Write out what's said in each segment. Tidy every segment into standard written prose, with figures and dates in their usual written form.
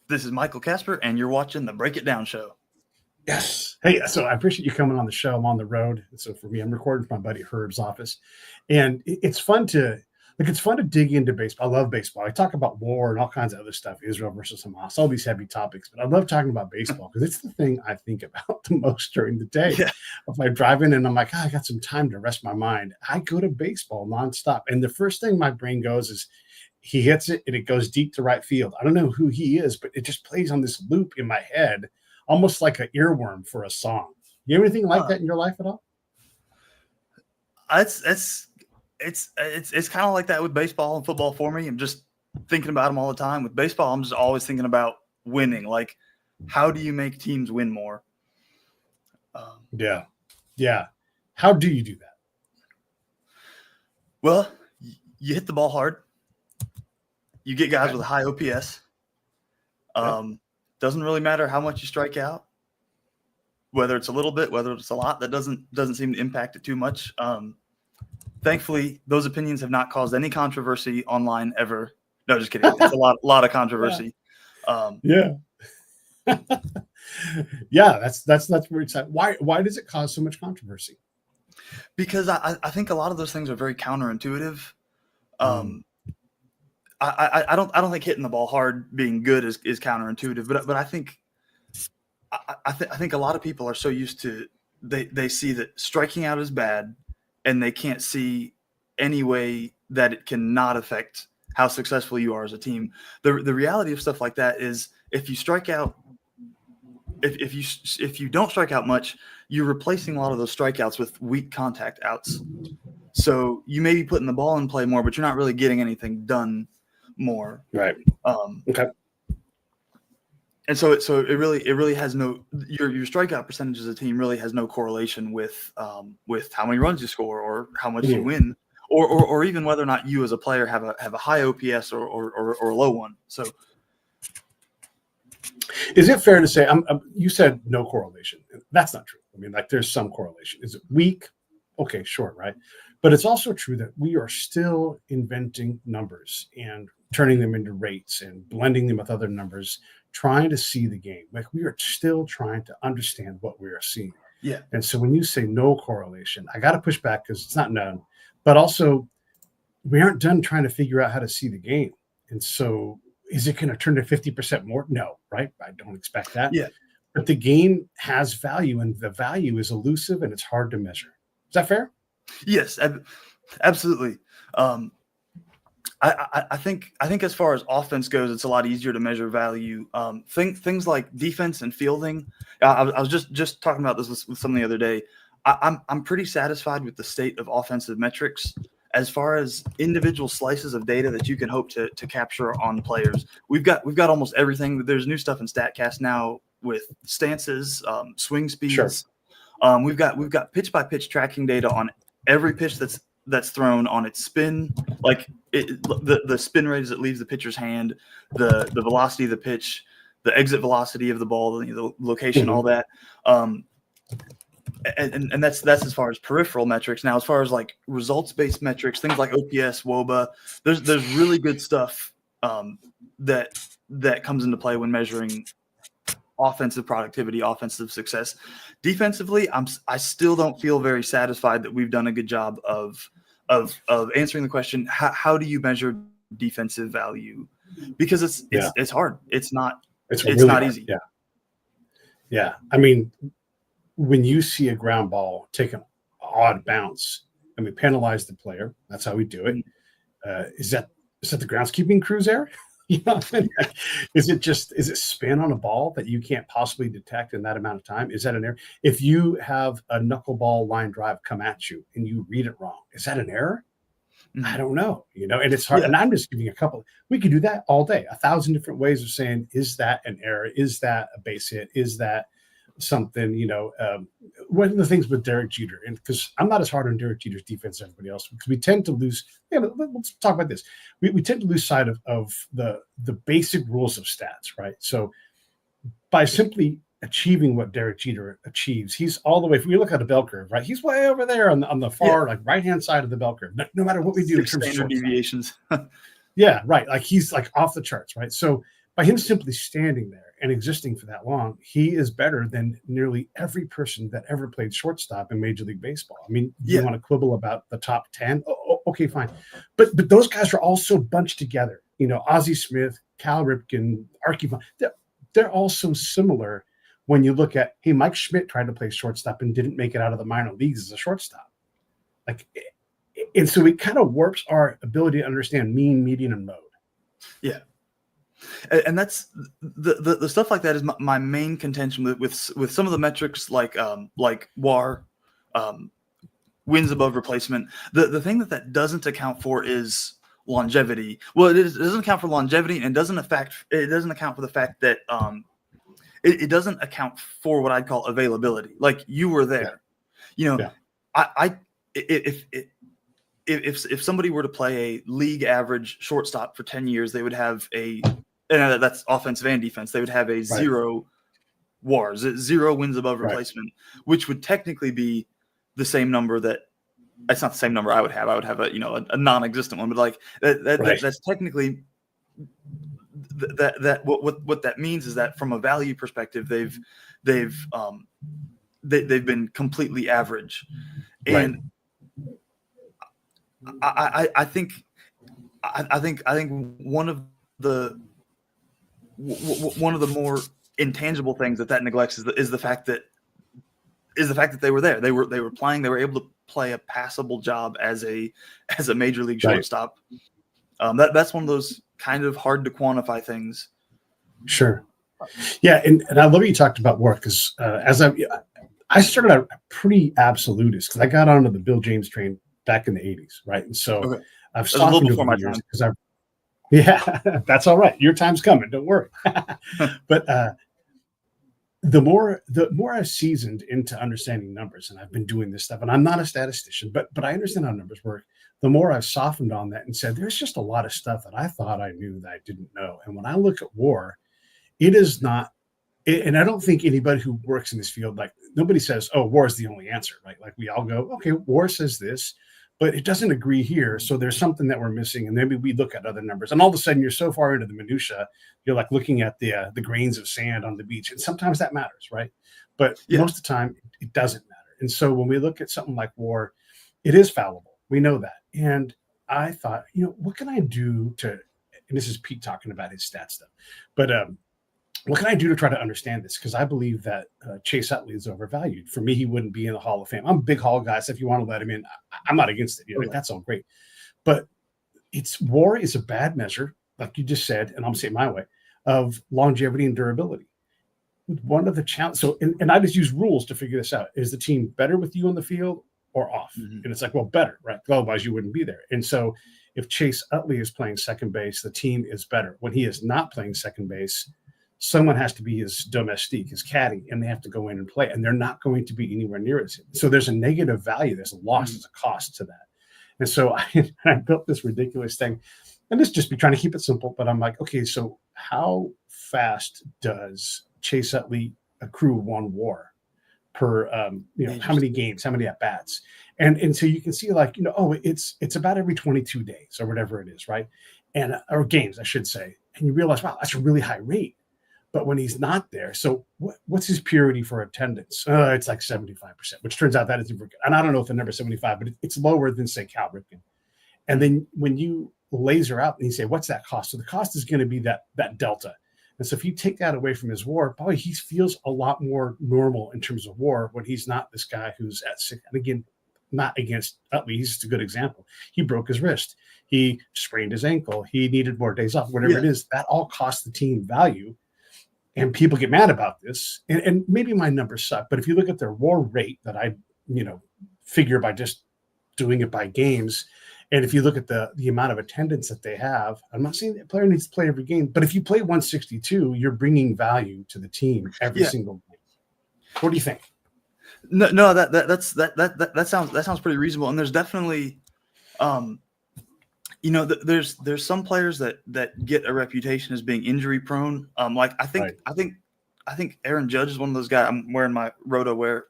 This is Michael Kasper, and you're watching the Break It Down Show. Yes. Hey, so I appreciate you coming on the show. I'm on the road. So for me, I'm recording from my buddy Herb's office. And it's fun to dig into baseball. I love baseball. I talk about war and all kinds of other stuff, Israel versus Hamas, all these heavy topics. But I love talking about baseball because it's the thing I think about the most during the day. Yeah. If I drive in and I'm like, I got some time to rest my mind, I go to baseball nonstop. And the first thing my brain goes is, he hits it and it goes deep to right field. I don't know who he is, but it just plays on this loop in my head, almost like an earworm for a song. You have anything like that in your life at all? It's kind of like that with baseball and football for me. I'm just thinking about them all the time. With baseball, I'm just always thinking about winning. Like, how do you make teams win more? Yeah. How do you do that? Well, you hit the ball hard. You get guys with a high OPS. Doesn't really matter how much you strike out, whether it's a little bit, whether it's a lot. That doesn't seem to impact it too much. Thankfully, those opinions have not caused any controversy online ever. No, just kidding. It's a lot of controversy. Yeah. That's where it's at. Why does it cause so much controversy? Because I think a lot of those things are very counterintuitive. I don't think hitting the ball hard being good is counterintuitive, but I think a lot of people are so used to they see that striking out is bad, and they can't see any way that it cannot affect how successful you are as a team. The reality of stuff like that is if you strike out, if you don't strike out much, you're replacing a lot of those strikeouts with weak contact outs. So you may be putting the ball in play more, but you're not really getting anything done more. Right. Okay. And so it really has no your strikeout percentage as a team really has no correlation with how many runs you score or how much you win or even whether or not you as a player have a high OPS or a low one. So is it fair to say you said no correlation? That's not true. I mean, like, there's some correlation. Is it weak? Okay, sure, right. But it's also true that we are still inventing numbers and turning them into rates and blending them with other numbers, trying to see the game. Like, we are still trying to understand what we are seeing. Yeah. And so when you say no correlation, I got to push back because it's not known. But also, we aren't done trying to figure out how to see the game. And so is it going to turn to 50% more? No, right? I don't expect that. Yeah. But the game has value, and the value is elusive and it's hard to measure. Is that fair? Yes, absolutely. I think as far as offense goes, it's a lot easier to measure value. Things like defense and fielding. I was just talking about this with someone the other day. I'm pretty satisfied with the state of offensive metrics as far as individual slices of data that you can hope to capture on players. We've got almost everything. There's new stuff in StatCast now with stances, swing speeds. Sure. We've got pitch by pitch tracking data on every pitch that's thrown, on its spin, like the spin rate as it leaves the pitcher's hand, the velocity of the pitch, the exit velocity of the ball, the location, all that. And that's as far as peripheral metrics. Now, as far as like results-based metrics, things like OPS, WOBA, there's really good stuff that comes into play when measuring offensive productivity, offensive success. Defensively, I still don't feel very satisfied that we've done a good job of answering the question, how do you measure defensive value? Because it's hard. It's not really not hard. easy. Yeah. I mean, when you see a ground ball take an odd bounce and we penalize the player, that's how we do it. Is that the groundskeeping crew's error? You know, is it spin on a ball that you can't possibly detect in that amount of time? Is that an error? If you have a knuckleball line drive come at you and you read it wrong, is that an error? I don't know, and it's hard. Yeah. And I'm just giving a couple. We could do that all day. 1,000 different ways of saying, is that an error? Is that a base hit? Is that something, one of the things with Derek Jeter, and because I'm not as hard on Derek Jeter's defense as everybody else, because we tend to lose. Let's talk about this. We tend to lose sight of the basic rules of stats, right? So by simply achieving what Derek Jeter achieves, he's all the way. If we look at a bell curve, right? He's way over there on the far right hand side of the bell curve. No matter what we do in terms of standard deviations. Yeah, right. Like he's like off the charts, right? So by him simply standing there and existing for that long, he is better than nearly every person that ever played shortstop in Major League Baseball. I mean, you want to quibble about the top 10? Okay, fine. But those guys are also bunched together. Ozzie Smith, Cal Ripken, Archie Von, they're all so similar when you look at, hey, Mike Schmidt tried to play shortstop and didn't make it out of the minor leagues as a shortstop. And so it kind of warps our ability to understand mean, median, and mode. Yeah. And that's the stuff like that is my main contention with some of the metrics like WAR, wins above replacement. The thing that doesn't account for is longevity. Well, it doesn't account for longevity, and it doesn't account for the fact that it doesn't account for what I'd call availability. Like, you were there. If somebody were to play a league average shortstop for 10 years, they would have and that's offensive and defense. They would have a 0 WARs, 0 wins above replacement, which would technically be the same number that it's not the same number I would have. I would have a non-existent one, but like that's technically what that means is that from a value perspective, they've been completely average, and I think one of the more intangible things that neglects is the fact that they were there. They were playing. They were able to play a passable job as a major league shortstop. That's one of those kind of hard to quantify things. Sure. Yeah, and I love what you talked about WAR, because as I started out pretty absolutist, because I got onto the Bill James train back in the 80s, right? And so I've softened a little before my time. Yeah, that's all right. Your time's coming. Don't worry. But the more I've seasoned into understanding numbers, and I've been doing this stuff, and I'm not a statistician, but I understand how numbers work. The more I've softened on that and said, there's just a lot of stuff that I thought I knew that I didn't know. And when I look at WAR, it is not, and I don't think anybody who works in this field, like, nobody says, oh, WAR is the only answer. Like we all go, okay, WAR says this, but it doesn't agree here. So there's something that we're missing. And maybe we look at other numbers, and all of a sudden you're so far into the minutia, you're like looking at the grains of sand on the beach. And sometimes that matters, right? But most of the time it doesn't matter. And so when we look at something like WAR, it is fallible. We know that. And I thought, what can I do to, and this is Pete talking about his stat stuff, but what can I do to try to understand this? Because I believe that Chase Utley is overvalued. For me, he wouldn't be in the Hall of Fame. I'm a big Hall guy, so if you want to let him in, I'm not against it. That's all great. But WAR is a bad measure, like you just said, and I'm saying my way, of longevity and durability. One of the challenges, and I just use rules to figure this out. Is the team better with you on the field or off? Mm-hmm. And it's like, well, better, right? Otherwise you wouldn't be there. And so if Chase Utley is playing second base, the team is better. When he is not playing second base, someone has to be his domestique, his caddy, and they have to go in and play, and they're not going to be anywhere near it. So there's a negative value. There's a loss, there's a cost to that. And so I built this ridiculous thing, and this just be trying to keep it simple, but I'm like, okay, so how fast does Chase Utley accrue one WAR per, how many games, how many at-bats? And so you can see, like, it's about every 22 days or whatever it is, right? Or games, I should say. And you realize, wow, that's a really high rate. But when he's not there, so what's his purity for attendance? It's like 75%, which turns out that is good. And I don't know if the number is 75, but it's lower than, say, Cal Ripken. And then when you laser out and you say, what's that cost? So the cost is going to be that delta. And so if you take that away from his WAR, probably he feels a lot more normal in terms of WAR when he's not this guy who's at 6. And again, not against Utley, he's just a good example. He broke his wrist. He sprained his ankle. He needed more days off, whatever it is. That all costs the team value. And people get mad about this. And maybe my numbers suck, but if you look at their WAR rate that I, figure by just doing it by games, and if you look at the amount of attendance that they have, I'm not saying the player needs to play every game, but if you play 162, you're bringing value to the team every single game. What do you think? No, that sounds pretty reasonable. And there's definitely, there's some players that get a reputation as being injury prone. I think Aaron Judge is one of those guys. I'm wearing my Roto Wear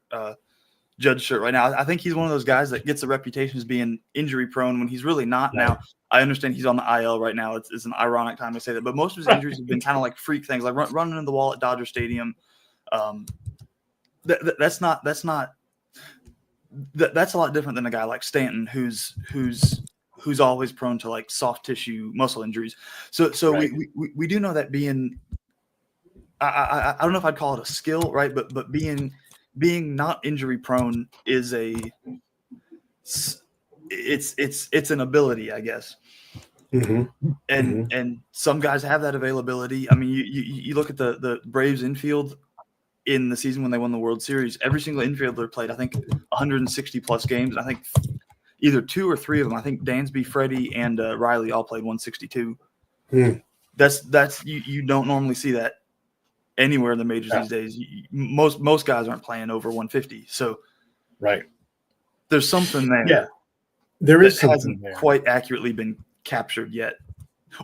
Judge shirt right now. I think he's one of those guys that gets a reputation as being injury prone when he's really not. Right. Now, I understand he's on the IL right now. It's an ironic time to say that, but most of his injuries have been kind of like freak things, like running into the wall at Dodger Stadium. That's a lot different than a guy like Stanton, who's always prone to like soft tissue muscle injuries. So Right. we do know that being, I don't know if I'd call it a skill, right? But being not injury prone is it's an ability, I guess. Mm-hmm. And some guys have that availability. I mean, you look at the Braves infield in the season when they won the World Series. Every single infielder played, I think, 160 plus games. I think either 2 or 3 of them. I think Dansby, Freddie, and Riley all played 162. Mm. That's you don't normally see that anywhere in the majors these days. Most guys aren't playing over 150. So right, there's something there. Yeah, there is that something hasn't there. quite accurately been captured yet.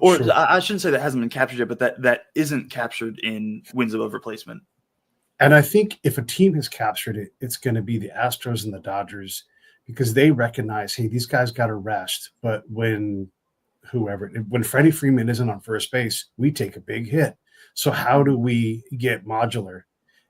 Or Sure. I shouldn't say that hasn't been captured yet, but that isn't captured in wins above replacement. And I think if a team has captured it, it's going to be the Astros and the Dodgers, because they recognize, hey, these guys got to rest. But when Freddie Freeman isn't on first base, we take a big hit. So how do we get modular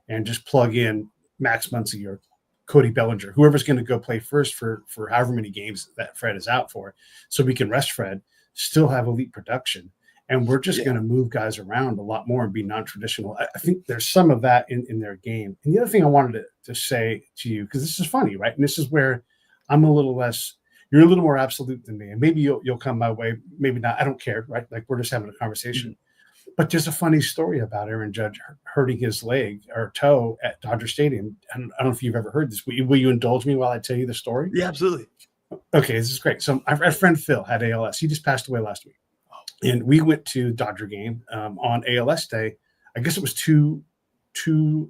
and just plug in Max Muncy or Cody Bellinger, whoever's going to go play first for however many games that Fred is out for, so we can rest Fred, still have elite production. And we're just going to move guys around a lot more and be non-traditional. I think there's some of that in their game. And the other thing I wanted to say to you, because this is funny, right? And this is where I'm a little less, you're a little more absolute than me. And maybe you'll come my way, maybe not. I don't care, right? Like, we're just having a conversation. Mm-hmm. But there's a funny story about Aaron Judge hurting his leg or toe at Dodger Stadium. I don't know if you've ever heard this. Will you indulge me while I tell you the story? Yeah, absolutely. Okay, this is great. So our friend Phil had ALS. He just passed away last week. And we went to Dodger game on ALS Day. I guess it was two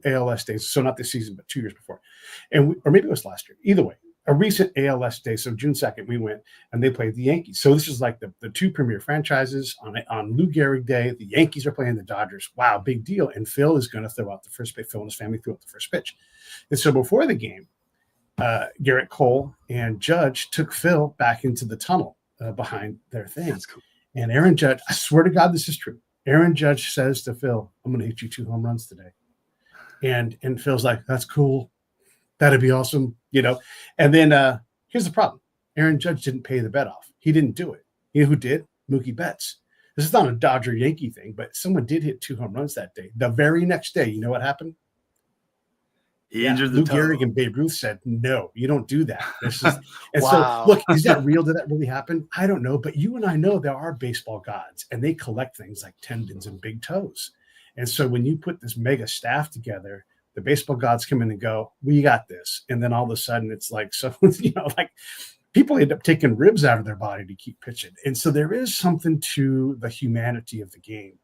ALS days. So not this season, but 2 years before. Or maybe it was last year. Either way, a recent ALS Day. So June 2nd, we went and they played the Yankees. So this is like the two premier franchises on Lou Gehrig Day. The Yankees are playing the Dodgers. Wow, big deal. And Phil is going to throw out the first pitch. Phil and his family threw out the first pitch. And so before the game, Garrett Cole and Judge took Phil back into the tunnel behind their thing. That's cool. And Aaron Judge, I swear to God, this is true. Aaron Judge says to Phil, I'm going to hit you 2 home runs today. And Phil's like, that's cool. That'd be awesome. And then here's the problem. Aaron Judge didn't pay the bet off. He didn't do it. You know who did? Mookie Betts. This is not a Dodger Yankee thing, but someone did hit 2 home runs that day. The very next day, you know what happened? He injured the Lou toe. Gehrig and Babe Ruth said, no, you don't do that. Wow. So, look, is that real? Did that really happen? I don't know. But you and I know there are baseball gods, and they collect things like tendons and big toes. And so when you put this mega staff together, the baseball gods come in and go, we got this. And then all of a sudden it's like, so, like people end up taking ribs out of their body to keep pitching. And so there is something to the humanity of the game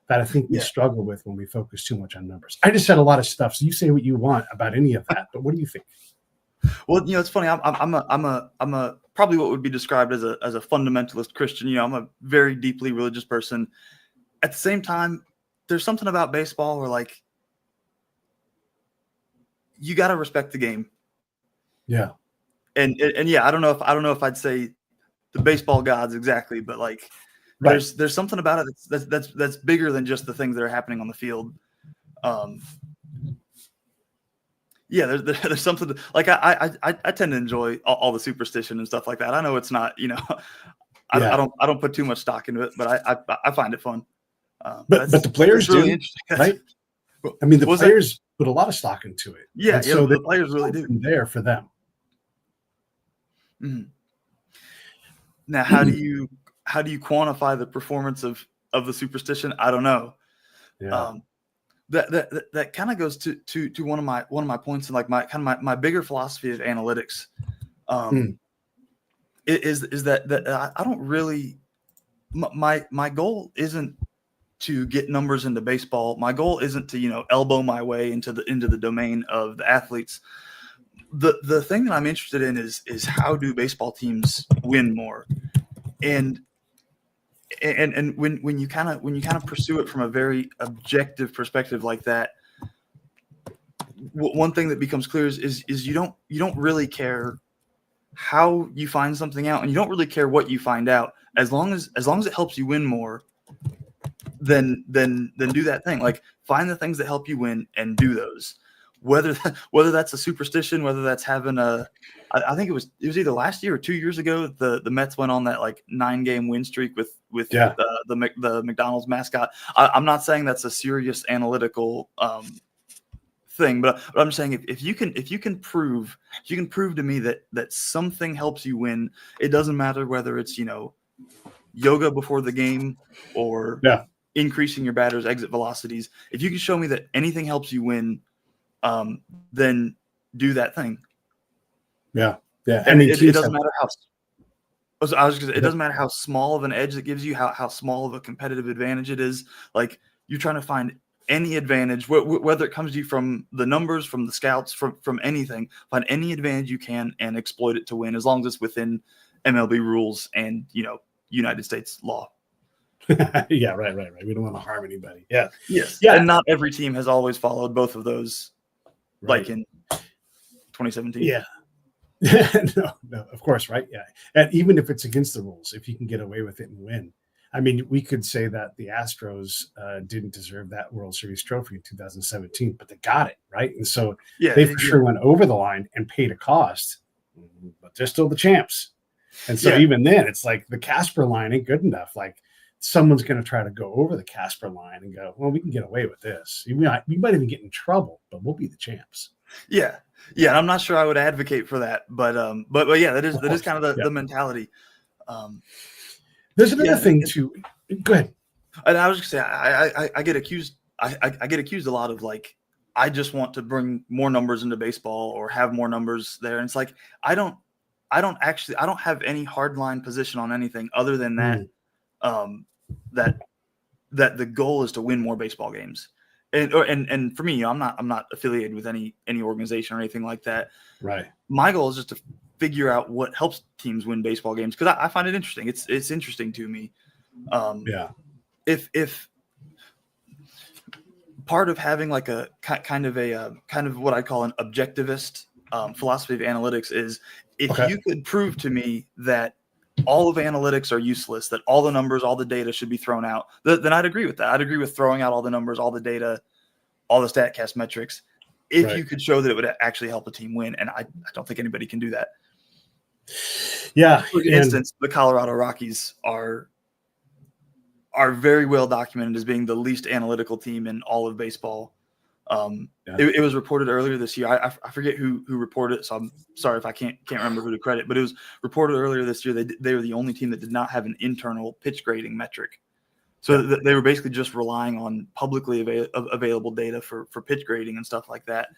that I think we struggle with when we focus too much on numbers. I just said a lot of stuff, so you say what you want about any of that. But what do you think? Well, it's funny. I'm a probably what would be described as a fundamentalist Christian. I'm a very deeply religious person. At the same time, there's something about baseball where like you got to respect the game. Yeah. And yeah, I don't know if I'd say the baseball gods exactly, but like. Right. There's something about it that's bigger than just the things that are happening on the field. There's something like I tend to enjoy all the superstition and stuff like that. I know it's not, I don't put too much stock into it, but I find it fun. But the players really do, interesting. right? I mean, the players put a lot of stock into it. Yeah, so the players really do. There for them. Mm-hmm. Now, how do you quantify the performance of the superstition? I don't know. Yeah. That kind of goes to one of my points, and like my bigger philosophy of analytics is that I don't really, my goal isn't to get numbers into baseball. My goal isn't to elbow my way into the domain of the athletes. The thing that I'm interested in is how do baseball teams win more, and when you kind of pursue it from a very objective perspective like that, one thing that becomes clear is you don't really care how you find something out, and you don't really care what you find out, as long as it helps you win more. Then do that thing. Like, find the things that help you win and do those. Whether that's a superstition, whether that's having I think it was either last year or 2 years ago, the Mets went on that like 9-game win streak with the McDonald's mascot. I'm not saying that's a serious analytical thing, but I'm saying if you can prove to me that something helps you win, it doesn't matter whether it's yoga before the game or increasing your batter's exit velocities. If you can show me that anything helps you win, then do that thing. Yeah. And it doesn't matter how. It doesn't matter how small of an edge it gives you, how small of a competitive advantage it is. Like, you're trying to find any advantage, whether it comes to you from the numbers, from the scouts, from anything. Find any advantage you can and exploit it to win, as long as it's within MLB rules and United States law. Yeah, right. We don't want to harm anybody. Yeah. Yes. Yeah. And not every team has always followed both of those, like in 2017. Yeah. No, of course, right? Yeah. And even if it's against the rules, if you can get away with it and win. I mean, we could say that the Astros didn't deserve that World Series trophy in 2017, but they got it, right? And so they for sure went over the line and paid a cost, but they're still the champs. And so even then, it's like the Kasper line ain't good enough. Like, someone's going to try to go over the Kasper line and go, well, we can get away with this. We might even get in trouble, but we'll be the champs. Yeah. I'm not sure I would advocate for that, but yeah, that is kind of the mentality. There's another thing too. Go ahead. And I was just saying, I get accused. I get accused a lot of, like, I just want to bring more numbers into baseball or have more numbers there. And it's like, I don't have any hardline position on anything other than that. That the goal is to win more baseball games, and for me, I'm not affiliated with any organization or anything like that. Right. My goal is just to figure out what helps teams win baseball games, because I find it interesting. It's interesting to me. If part of having like a kind of what I call an objectivist philosophy of analytics is, if you could prove to me that all of analytics are useless, that all the numbers, all the data should be thrown out, then I'd agree with that. I'd agree with throwing out all the numbers, all the data, all the StatCast metrics, if you could show that it would actually help a team win. And I don't think anybody can do that. Yeah. For instance, the Colorado Rockies are very well documented as being the least analytical team in all of baseball. It was reported earlier this year. I forget who reported it, so I'm sorry if I can't remember who to credit. But it was reported earlier this year they were the only team that did not have an internal pitch grading metric. So they were basically just relying on publicly available data for pitch grading and stuff like that.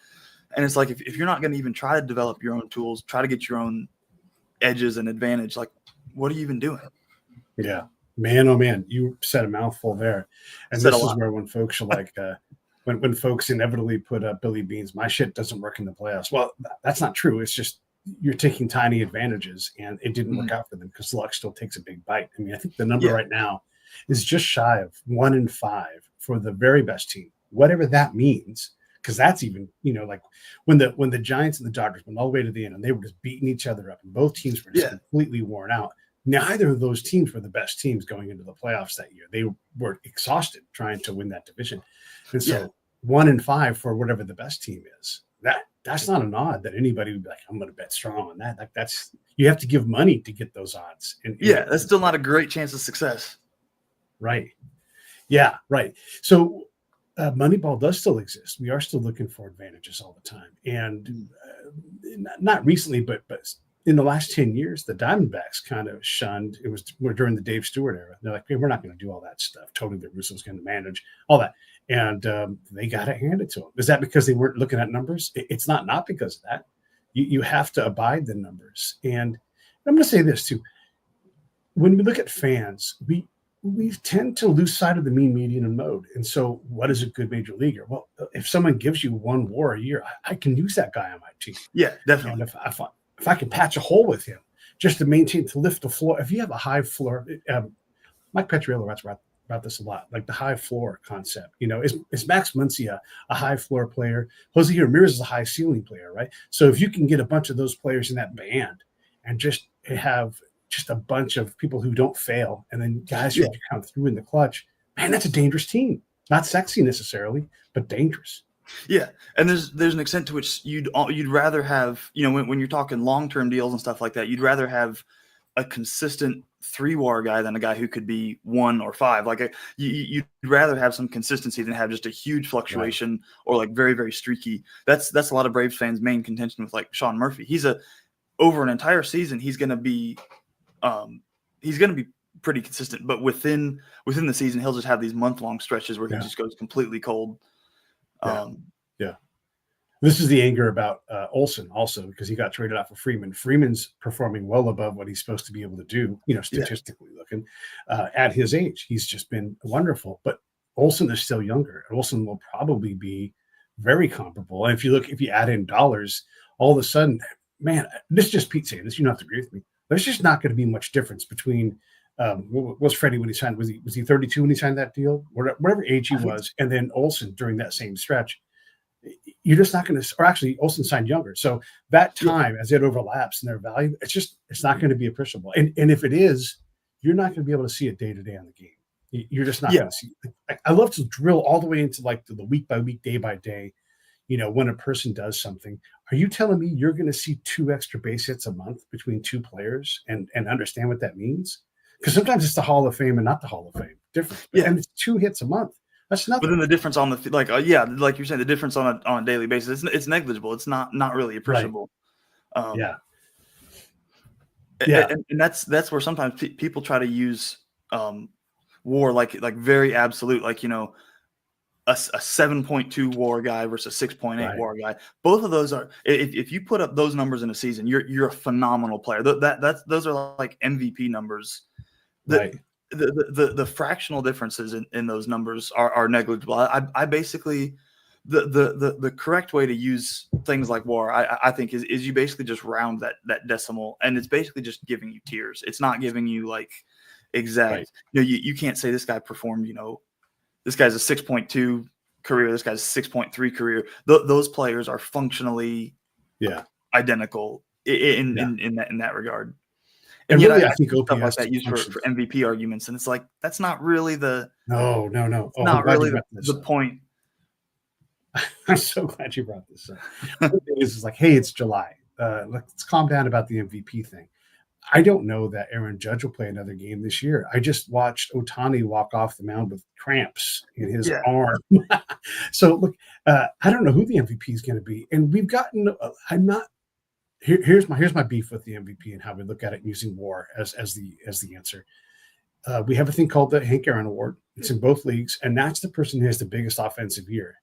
And it's like, if you're not going to even try to develop your own tools, try to get your own edges and advantage, like, what are you even doing? Yeah, man, oh man, you said a mouthful there. And this is where when folks are like. When folks inevitably put up Billy Beans, my shit doesn't work in the playoffs. Well, that's not true. It's just you're taking tiny advantages, and it didn't work out for them because luck still takes a big bite. I mean, I think the number right now is just shy of 1 in 5 for the very best team, whatever that means. Because that's even, like when the Giants and the Dodgers went all the way to the end, and they were just beating each other up, and both teams were just completely worn out. Neither of those teams were the best teams going into the playoffs that year. They were exhausted trying to win that division. And so 1 in 5 for whatever the best team is, that's not an odd that anybody would be like, I'm going to bet strong on that. Like, that's, you have to give money to get those odds. And that's still not a great chance of success. Right. Yeah. Right. So Moneyball does still exist. We are still looking for advantages all the time. And not recently, but in the last 10 years, the Diamondbacks kind of shunned. We're during the Dave Stewart era. They're like, hey, we're not going to do all that stuff. Tony La Russa's going to manage all that. And they got it handed to them. Is that because they weren't looking at numbers? It's not because of that. You have to abide the numbers. And I'm going to say this too. When we look at fans, we tend to lose sight of the mean, median, and mode. And so what is a good major leaguer? Well, if someone gives you 1 WAR a year, I can use that guy on my team. Yeah, definitely. And if I can patch a hole with him just to lift the floor. If you have a high floor, Mike Petriello writes about this a lot, like the high floor concept. Is Max Muncy a high floor player? Jose Ramirez is a high ceiling player, right? So if you can get a bunch of those players in that band and just have just a bunch of people who don't fail, and then guys who come through in the clutch, man, that's a dangerous team. Not sexy necessarily, but dangerous. Yeah, and there's an extent to which you'd rather have, when you're talking long-term deals and stuff like that, you'd rather have a consistent 3 WAR guy than a guy who could be 1 or 5. Like you'd rather have some consistency than have just a huge fluctuation or like very, very streaky. That's a lot of Braves fans' main contention with like Sean Murphy. Over an entire season, he's going to be pretty consistent, but within the season, he'll just have these month-long stretches where he just goes completely cold. Yeah. This is the anger about Olson also, because he got traded out for Freeman. Freeman's performing well above what he's supposed to be able to do, statistically looking, at his age. He's just been wonderful. But Olson is still younger. Olson will probably be very comparable. And if you add in dollars, all of a sudden, man, this is just Pete saying this. You don't have to agree with me. There's just not going to be much difference between what was Freddie when he signed? Was he 32 when he signed that deal? Whatever age he was, and then Olson during that same stretch. You're just not going to, or actually Olson signed younger. So that time, as it overlaps in their value, it's not going to be appreciable. And if it is, you're not going to be able to see it day to day on the game. You're just not going to see it. I love to drill all the way into like the week by week, day by day, when a person does something. Are you telling me you're going to see 2 extra base hits a month between 2 players and understand what that means? Because sometimes it's the Hall of Fame and not the Hall of Fame. Different. And it's 2 hits a month. That's nothing. But then the difference on the like you're saying, the difference on a daily basis, it's negligible. It's not really appreciable. Right. And that's where sometimes people try to use WAR like very absolute, like a 7.2 WAR guy versus a 6.8 WAR guy. Both of those are, if you put up those numbers in a season, you're a phenomenal player. Those are like MVP numbers. The fractional differences in those numbers are negligible. I basically the correct way to use things like WAR, I think, is you basically just round that decimal, and it's basically just giving you tiers. It's not giving you like exact. You can't say this guy performed. This guy's a 6.2 career. This guy's a 6.3 career. Those players are functionally identical in that regard. And really, yet I think stuff like that used for MVP arguments, and it's like that's not really the no. Not really the point. I'm so glad you brought this up. It's like, hey, it's July. Let's calm down about the MVP thing. I don't know that Aaron Judge will play another game this year. I just watched Ohtani walk off the mound with cramps in his arm. So look, I don't know who the MVP is going to be, and we've gotten. I'm not. Here's my beef with the MVP and how we look at it using WAR as the answer. We have a thing called the Hank Aaron Award. It's in both leagues, and that's the person who has the biggest offensive year.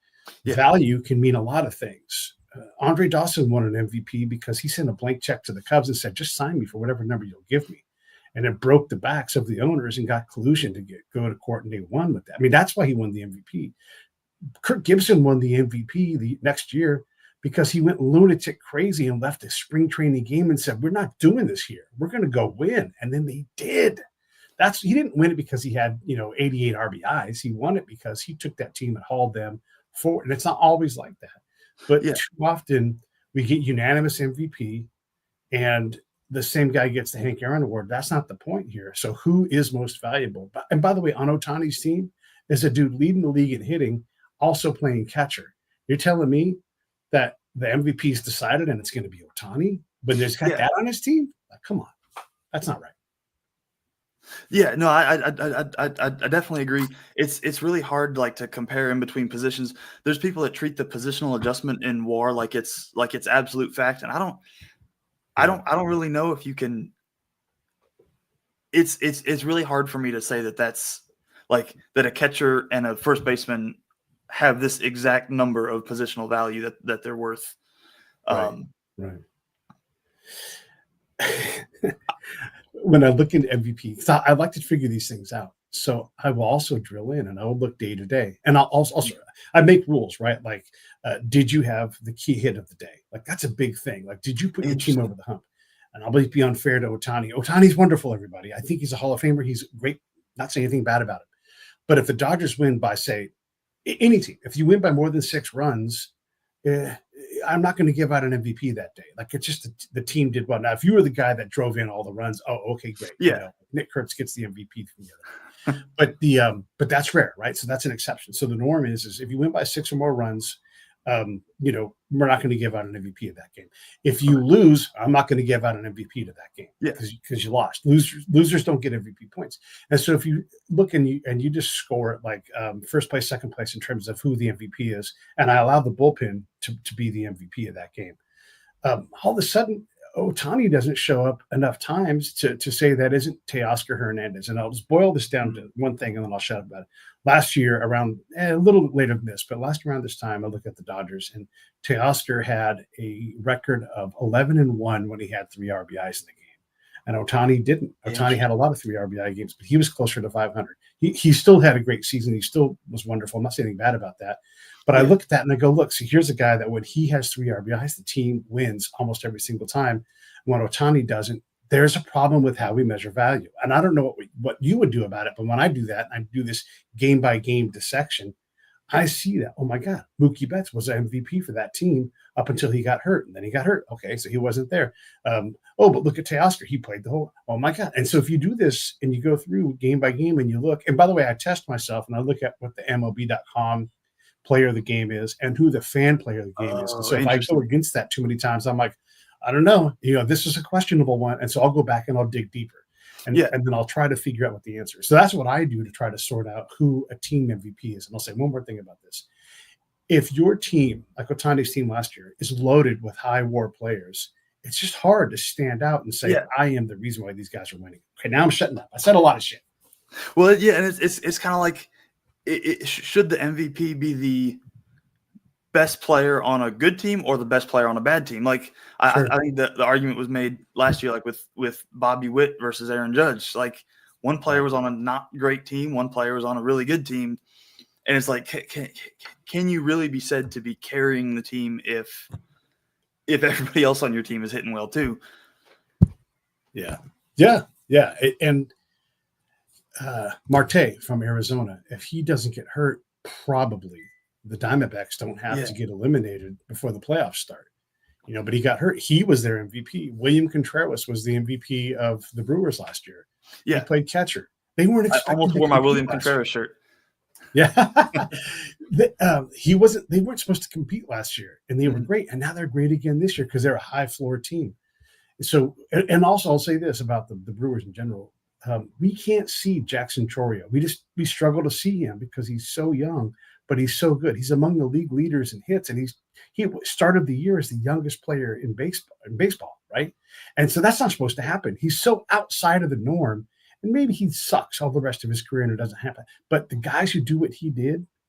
Value can mean a lot of things. Andre Dawson won an MVP because he sent a blank check to the Cubs and said, "Just sign me for whatever number you'll give me," and it broke the backs of the owners and got collusion to go to court, and they won with that. I mean, that's why he won the MVP. Kirk Gibson won the MVP the next year because he went lunatic crazy and left a spring training game and said, "We're not doing this here. We're going to go win." And then they did. He didn't win it because he had, 88 RBIs. He won it because he took that team and hauled them forward. And it's not always like that. But too often we get unanimous MVP and the same guy gets the Hank Aaron Award. That's not the point here. So who is most valuable? And by the way, on Ohtani's team is a dude leading the league in hitting, also playing catcher. You're telling me that the MVP is decided and it's going to be Ohtani, but there's got that on his team? Like, come on. That's not right. Yeah, no, I definitely agree. It's really hard like to compare in between positions. There's people that treat the positional adjustment in WAR like it's absolute fact, and I don't really know if you can. It's really hard for me to say that's like that a catcher and a first baseman have this exact number of positional value that they're worth. Right. When I look into MVP, I like to figure these things out. So I will also drill in and I will look day to day. And I'll also I make rules, right? Like, did you have the key hit of the day? Like, that's a big thing. Like, did you put your team over the hump? And I'll be unfair to Ohtani. Ohtani's wonderful, everybody. I think he's a Hall of Famer. He's great. Not saying anything bad about him. But if the Dodgers win by, say, any team, if you win by more than 6 runs, I'm not going to give out an MVP that day. Like, it's just the team did well. Now, if you were the guy that drove in all the runs, oh, okay, great. Yeah. Nick Kurtz gets the MVP from the other. But that's rare, right? So that's an exception. So the norm is if you win by 6 or more runs, we're not going to give out an MVP of that game. If you lose, I'm not going to give out an MVP to that game because you lost. Losers don't get MVP points. And so if you look and you just score it like first place, second place in terms of who the MVP is, and I allow the bullpen to be the MVP of that game, all of a sudden Ohtani doesn't show up enough times to say that isn't Teoscar Hernandez. And I'll just boil this down to one thing, and then I'll shut up about it. Last year, around a little later than this, but last around this time, I look at the Dodgers, and Teoscar had a record of 11-1 when he had 3 RBIs in the game, and Ohtani didn't. Ohtani had a lot of 3 RBI games, but he was closer to 500. He still had a great season. He still was wonderful. I'm not saying anything bad about that. But I look at that and I go, look, so here's a guy that when he has 3 RBIs, the team wins almost every single time. When Ohtani doesn't, there's a problem with how we measure value. And I don't know what you would do about it, but when I do that, and I do this game-by-game dissection, I see that, oh, my God, Mookie Betts was an MVP for that team up until he got hurt. And then he got hurt. Okay, so he wasn't there. But look at Teoscar. He played the whole – oh, my God. And so if you do this and you go through game by game and you look – and by the way, I test myself and I look at what the MLB.com player of the game is and who the fan player of the game is. And so if I go against that too many times, I'm like, I don't know, this is a questionable one. And so I'll go back and I'll dig deeper and then I'll try to figure out what the answer is. So that's what I do to try to sort out who a team MVP is. And I'll say one more thing about this. If your team, like Ohtani's team last year, is loaded with high WAR players, it's just hard to stand out and say, I am the reason why these guys are winning. Okay, now I'm shutting up. I said a lot of shit. Well, and it's kind of like, should the MVP be the best player on a good team or the best player on a bad team? Like, I think the argument was made last year, like with Bobby Witt versus Aaron Judge. Like, one player was on a not great team, one player was on a really good team, and it's like, can you really be said to be carrying the team if everybody else on your team is hitting well too? Yeah. And Marte from Arizona, if he doesn't get hurt, probably the Diamondbacks don't have to get eliminated before the playoffs start. But he got hurt. He was their MVP. William Contreras was the MVP of the Brewers last year. Yeah, he played catcher. They weren't expected. I almost wore my William Contreras shirt. Yeah, he wasn't. They weren't supposed to compete last year, and they were great. And now they're great again this year because they're a high floor team. So, and also I'll say this about the Brewers in general. We can't see Jackson Chorio. We struggle to see him because he's so young, but he's so good. He's among the league leaders in hits, and he started the year as the youngest player in baseball, right? And so that's not supposed to happen. He's so outside of the norm, and maybe he sucks all the rest of his career and it doesn't happen. But the guys who do what he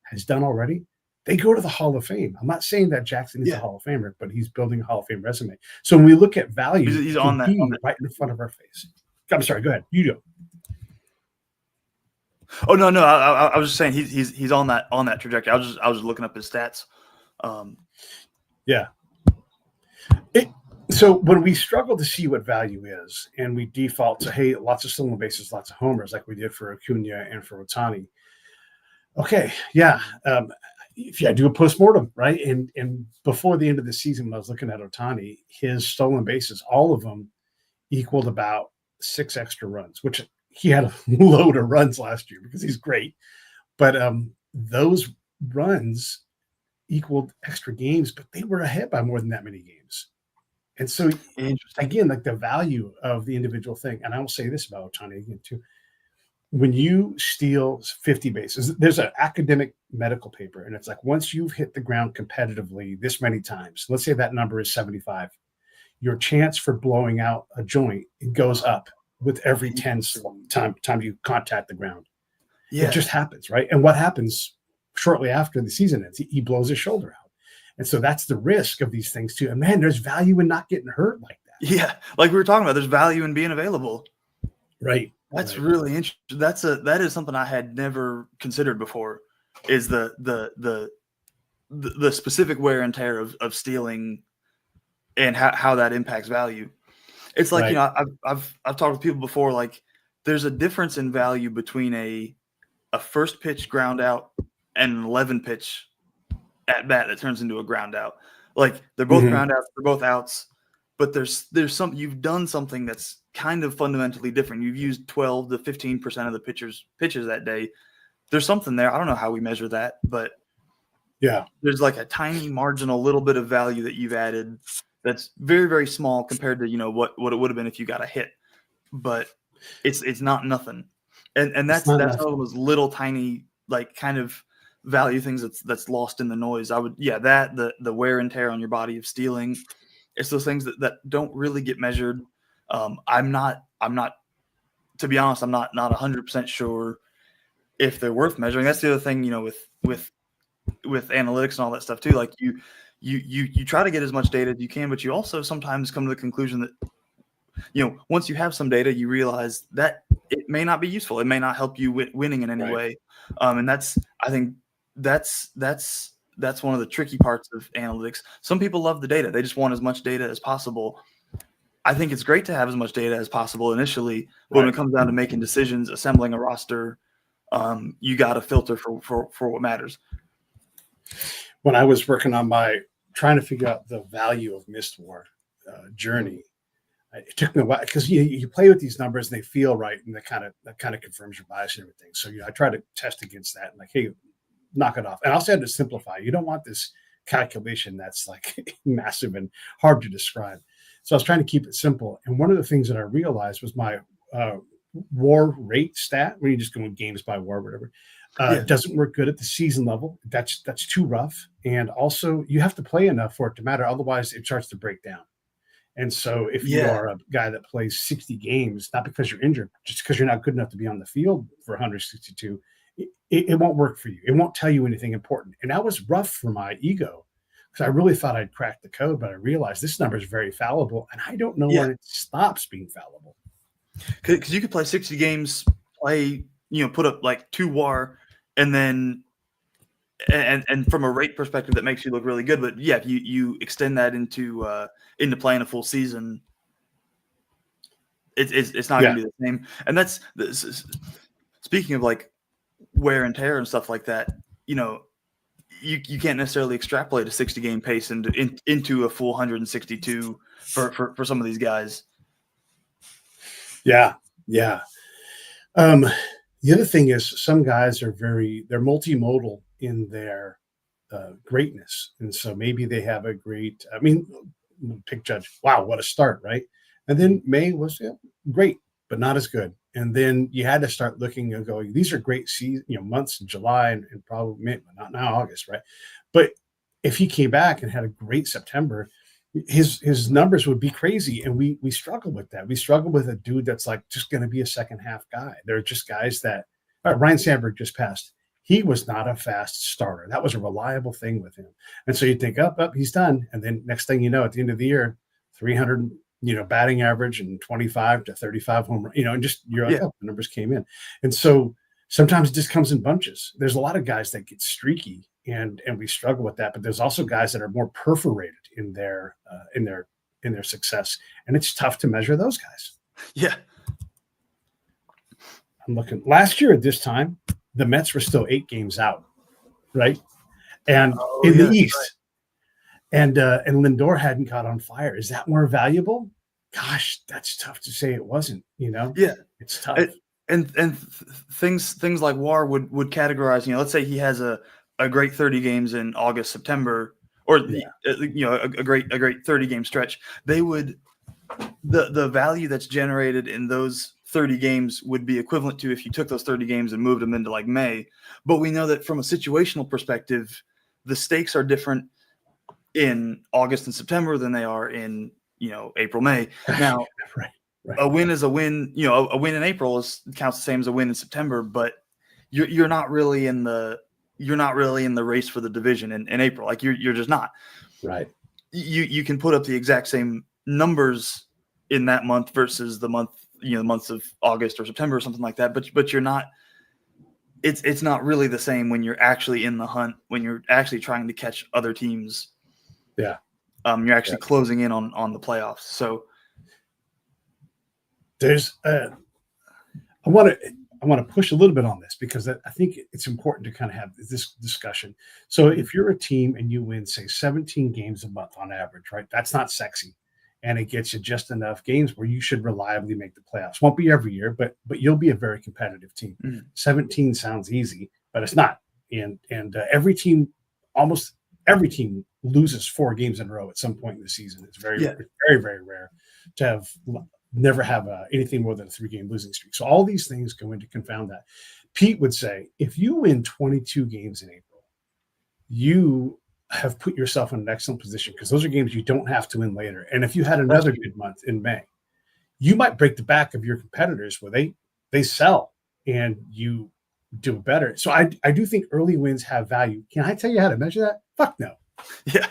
has done already, they go to the Hall of Fame. I'm not saying that Jackson is a Hall of Famer, but he's building a Hall of Fame resume. So when we look at value, he's on that right in front of our face. I'm sorry. Go ahead. You go. Oh no! I was just saying he's on that trajectory. I was looking up his stats. So when we struggle to see what value is, and we default to lots of stolen bases, lots of homers, like we did for Acuna and for Ohtani. Okay, if you do a postmortem, right? And before the end of the season, when I was looking at Ohtani, his stolen bases, all of them equaled about 6 extra runs, which he had a load of runs last year because he's great. But those runs equaled extra games, but they were ahead by more than that many games. And so, again, like the value of the individual thing. And I will say this about Ohtani again, too. When you steal 50 bases, there's an academic medical paper, and it's like once you've hit the ground competitively this many times, let's say that number is 75, your chance for blowing out a joint goes up with every 10 time you contact the ground. It just happens, right? And what happens shortly after the season ends? He blows his shoulder out. And so that's the risk of these things too. And man, there's value in not getting hurt like that. Yeah, like we were talking about, there's value in being available. Right. That's really interesting. That is something I had never considered before. Is the specific wear and tear of stealing and how that impacts value. It's like, I've talked with people before, like there's a difference in value between a a first pitch ground out and an 11 pitch at bat that turns into a ground out. Like they're both ground outs, they're both outs, but there's some, you've done something that's kind of fundamentally different. You've used 12 to 15% of the pitches that day. There's something there. I don't know how we measure that, but yeah, there's like a tiny marginal little bit of value that you've added that's very, very small compared to, you know, what it would have been if you got a hit, but it's not nothing. And that's all those little tiny, like kind of value things that's lost in the noise. That the wear and tear on your body of stealing, it's those things that don't really get measured. I'm not, to be honest, I'm not 100% sure if they're worth measuring. That's the other thing, you know, with analytics and all that stuff too. Like you try to get as much data as you can, but you also sometimes come to the conclusion that, you know, once you have some data, you realize that it may not be useful. It may not help you winning in any way. And I think that's one of the tricky parts of analytics. Some people love the data. They just want as much data as possible. I think it's great to have as much data as possible initially, but when it comes down to making decisions, assembling a roster, you got to filter for what matters. When I was working on trying to figure out the value of Mist War journey, it took me a while because you play with these numbers and they feel right, and that kind of confirms your bias and everything. So I try to test against that and like, hey, knock it off. And I also had to simplify. You don't want this calculation that's like massive and hard to describe. So I was trying to keep it simple. And one of the things that I realized was my war rate stat, when you just go in games by war, whatever, doesn't work good at the season level. That's too rough. And also you have to play enough for it to matter. Otherwise it starts to break down. And so if you are a guy that plays 60 games, not because you're injured, just because you're not good enough to be on the field for 162, it won't work for you. It won't tell you anything important. And that was rough for my ego because I really thought I'd cracked the code, but I realized this number is very fallible, and I don't know when it stops being fallible. Because you could play 60 games, put up like 2 WAR, and then and from a rate perspective, that makes you look really good. But yeah, if you extend that into playing a full season, it's not going to be the same. And that's speaking of like wear and tear and stuff like that. You know, you can't necessarily extrapolate a 60 game pace into a full 162 for some of these guys. Yeah. The other thing is some guys they're multimodal in their greatness. And so maybe they have a great, pick Judge. Wow, what a start, right? And then May was great, but not as good. And then you had to start looking and going, these are great months in July and probably May, not now August, right? But if he came back and had a great September, his numbers would be crazy. And we struggle with that. We struggle with a dude that's like just going to be a second half guy. They're just guys that Ryan Sandberg just passed. He was not a fast starter. That was a reliable thing with him. And so you think, he's done. And then next thing you know, at the end of the year, 300, batting average and 25 to 35 home run, and just you're like, the numbers came in. And so sometimes it just comes in bunches. There's a lot of guys that get streaky and we struggle with that, but there's also guys that are more perforated in their success. And it's tough to measure those guys. Yeah. I'm looking last year at this time, the Mets were still 8 games out, right? And in the East, right. And Lindor hadn't caught on fire. Is that more valuable? Gosh, that's tough to say. It wasn't. Yeah, it's tough. And things like WAR would categorize. Let's say he has a great 30 games in August, September, or a great 30 game stretch. They would the value that's generated in those 30 games would be equivalent to if you took those 30 games and moved them into like May. But we know that from a situational perspective, the stakes are different in August and September than they are in, April, May. Now, right. A win is a win. A win in April counts the same as a win in September, but you're not really in the race for the division in April. Like you're just not. Right. You can put up the exact same numbers in that month versus the months of August or September or something like that. But you're not. It's not really the same when you're actually in the hunt, when you're actually trying to catch other teams. Yeah. You're actually closing in on the playoffs. So there's want to push a little bit on this because I think it's important to kind of have this discussion. So if you're a team and you win, say, 17 games a month on average, right? That's not sexy. And it gets you just enough games where you should reliably make the playoffs. Won't be every year, but you'll be a very competitive team. 17 sounds easy, but it's not. And almost every team loses 4 games in a row at some point in the season. It's very, very, very rare to never have anything more than a 3-game losing streak. So all these things go into confound that. Pete would say, if you win 22 games in April, you have put yourself in an excellent position because those are games you don't have to win later. And if you had another good month in May, you might break the back of your competitors where they sell and you do better. So I do think early wins have value. Can I tell you how to measure that? Fuck no. Yeah.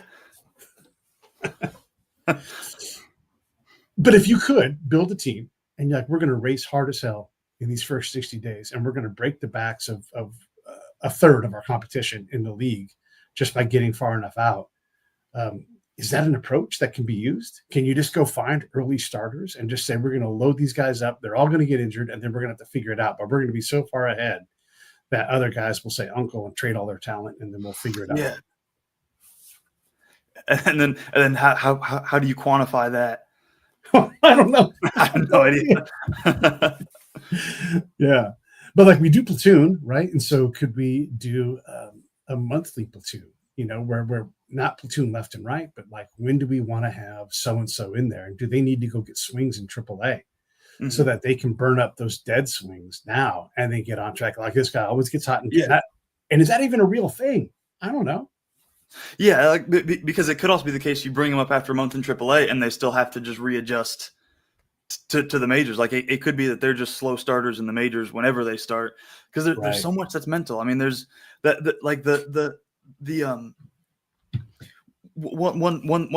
But if you could build a team and you're like, we're going to race hard as hell in these first 60 days, and we're going to break the backs of a third of our competition in the league just by getting far enough out. Is that an approach that can be used? Can you just go find early starters and just say, we're going to load these guys up. They're all going to get injured, and then we're going to have to figure it out. But we're going to be so far ahead that other guys will say uncle and trade all their talent, and then we'll figure it out. Yeah. And then how do you quantify that? I don't know. I have no idea. Yeah. But like we do platoon, right? And so could we do a monthly platoon, where we're not platoon left and right, but like, when do we want to have so-and-so in there? And do they need to go get swings in AAA so that they can burn up those dead swings now and then get on track? Like, this guy always gets hot. And is that even a real thing? I don't know. Yeah, like because it could also be the case you bring them up after a month in AAA and they still have to just readjust to the majors. Like it could be that they're just slow starters in the majors whenever they start, because there's so much that's mental. I mean, there's one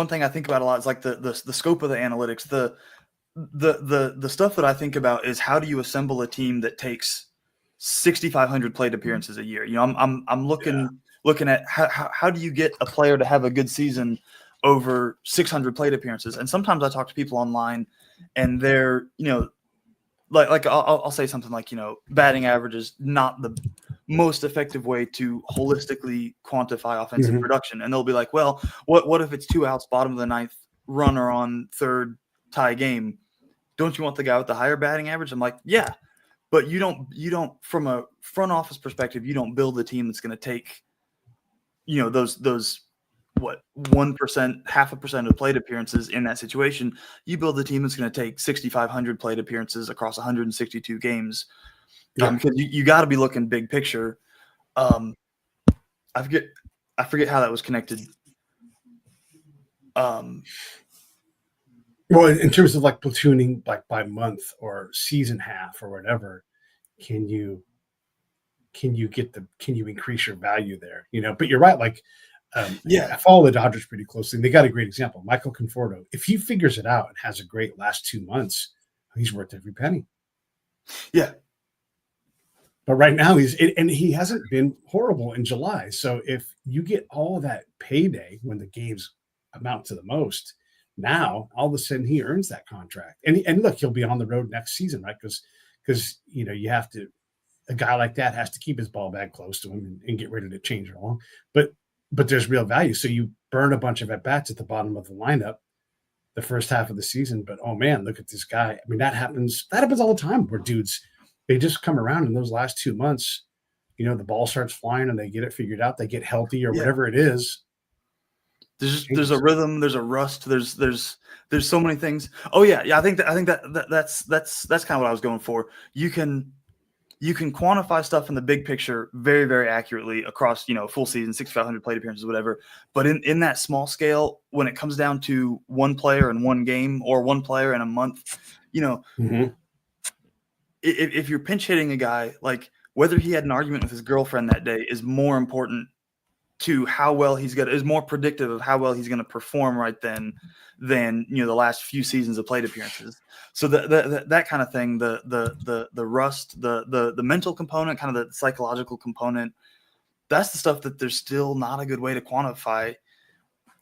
thing I think about a lot is like the scope of the analytics. The stuff that I think about is, how do you assemble a team that takes 6,500 plate appearances a year? I'm looking at how do you get a player to have a good season over 600 plate appearances? And sometimes I talk to people online and they're, like I'll say something like, batting average is not the most effective way to holistically quantify offensive production. And they'll be like, well, what if it's 2 outs, bottom of the ninth, runner on third, tie game? Don't you want the guy with the higher batting average? I'm like, yeah, but you don't from a front office perspective, you don't build a team that's going to take, those 1%, 0.5% of plate appearances in that situation. You build a team that's going to take 6,500 plate appearances across 162 games. Because you got to be looking big picture. I forget how that was connected. Well, in terms of like platooning, like by month or season half or whatever, can you increase your value there? But you're right. Like, I follow the Dodgers pretty closely, and they got a great example, Michael Conforto. If he figures it out and has a great last 2 months, he's worth every penny. Yeah. But right now he hasn't been horrible in July. So if you get all of that payday when the games amount to the most, now all of a sudden he earns that contract. And look, he'll be on the road next season, right? Because you have to, a guy like that has to keep his ball bag close to him and get ready to change it along. But there's real value. So you burn a bunch of at-bats at the bottom of the lineup the first half of the season. But, oh, man, look at this guy. I mean, that happens all the time where dudes, they just come around in those last 2 months. The ball starts flying and they get it figured out. They get healthy or whatever it is. There's a rhythm. There's a rust. There's so many things. Oh, yeah. I think that's kind of what I was going for. You can quantify stuff in the big picture very, very accurately across, full season, 6,500 plate appearances, whatever. But in that small scale, when it comes down to one player in one game or one player in a month, if you're pinch hitting a guy, like whether he had an argument with his girlfriend that day is more important to how well is more predictive of how well he's going to perform right then than the last few seasons of plate appearances. So that kind of thing, the rust, the mental component, kind of the psychological component, that's the stuff that there's still not a good way to quantify,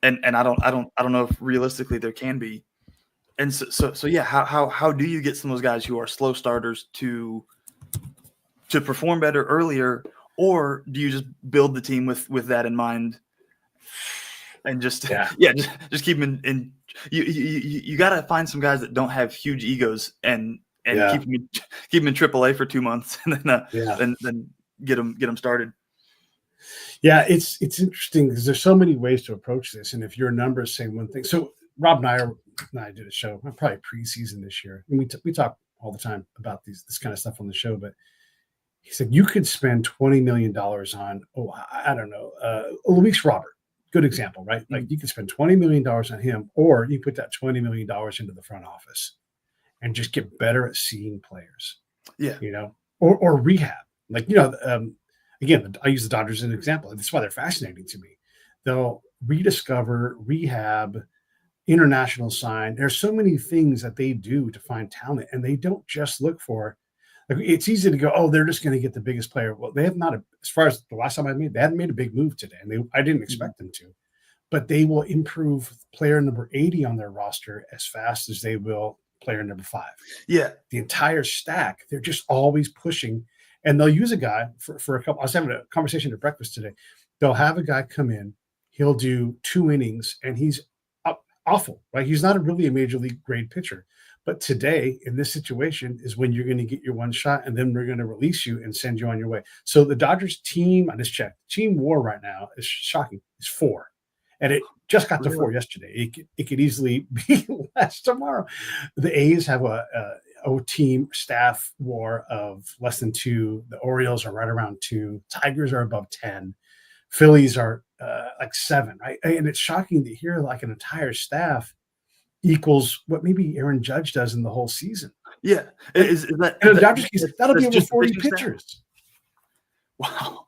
and I don't know if realistically there can be. And so yeah, how do you get some of those guys who are slow starters to to perform better earlier, or do you just build the team with that in mind and just just keep them in you got to find some guys that don't have huge egos and keep them in AAA for 2 months and then get them started. Yeah, it's interesting because there's so many ways to approach this, and if your numbers say one thing, so Rob and I did a show, probably preseason this year, and we talk all the time about this kind of stuff on the show. But he said you could spend $20 million on I don't know, Luis Robert, good example, right? Mm-hmm. Like you could spend $20 million on him, or you put that $20 million into the front office and just get better at seeing players. Yeah, or rehab, again, I use the Dodgers as an example. That's why they're fascinating to me. They'll rediscover, rehab, international sign. There's so many things that they do to find talent, and they don't just look for. It's easy to go, oh, they're just going to get the biggest player. Well, they have not. As far as the last time they hadn't made a big move today, and I didn't expect them to. But they will improve player number 80 on their roster as fast as they will player number 5. Yeah, the entire stack. They're just always pushing. And they'll use a guy for a couple. I was having a conversation at breakfast today. They'll have a guy come in. He'll do 2 innings, and he's awful, right? He's not really a major league grade pitcher. But today, in this situation, is when you're going to get your one shot, and then we're going to release you and send you on your way. So the Dodgers team, I just checked, team WAR right now is shocking. It's 4. And it just got to 4 yesterday. It could easily be less tomorrow. The A's have a team staff WAR of less than 2. The Orioles are right around 2. Tigers are above 10. Phillies are like 7, right? And it's shocking to hear like an entire staff equals what maybe Aaron Judge does in the whole season. Yeah. Is that, and the Dodgers case, that'll be over 40 pitchers. Staff? Wow.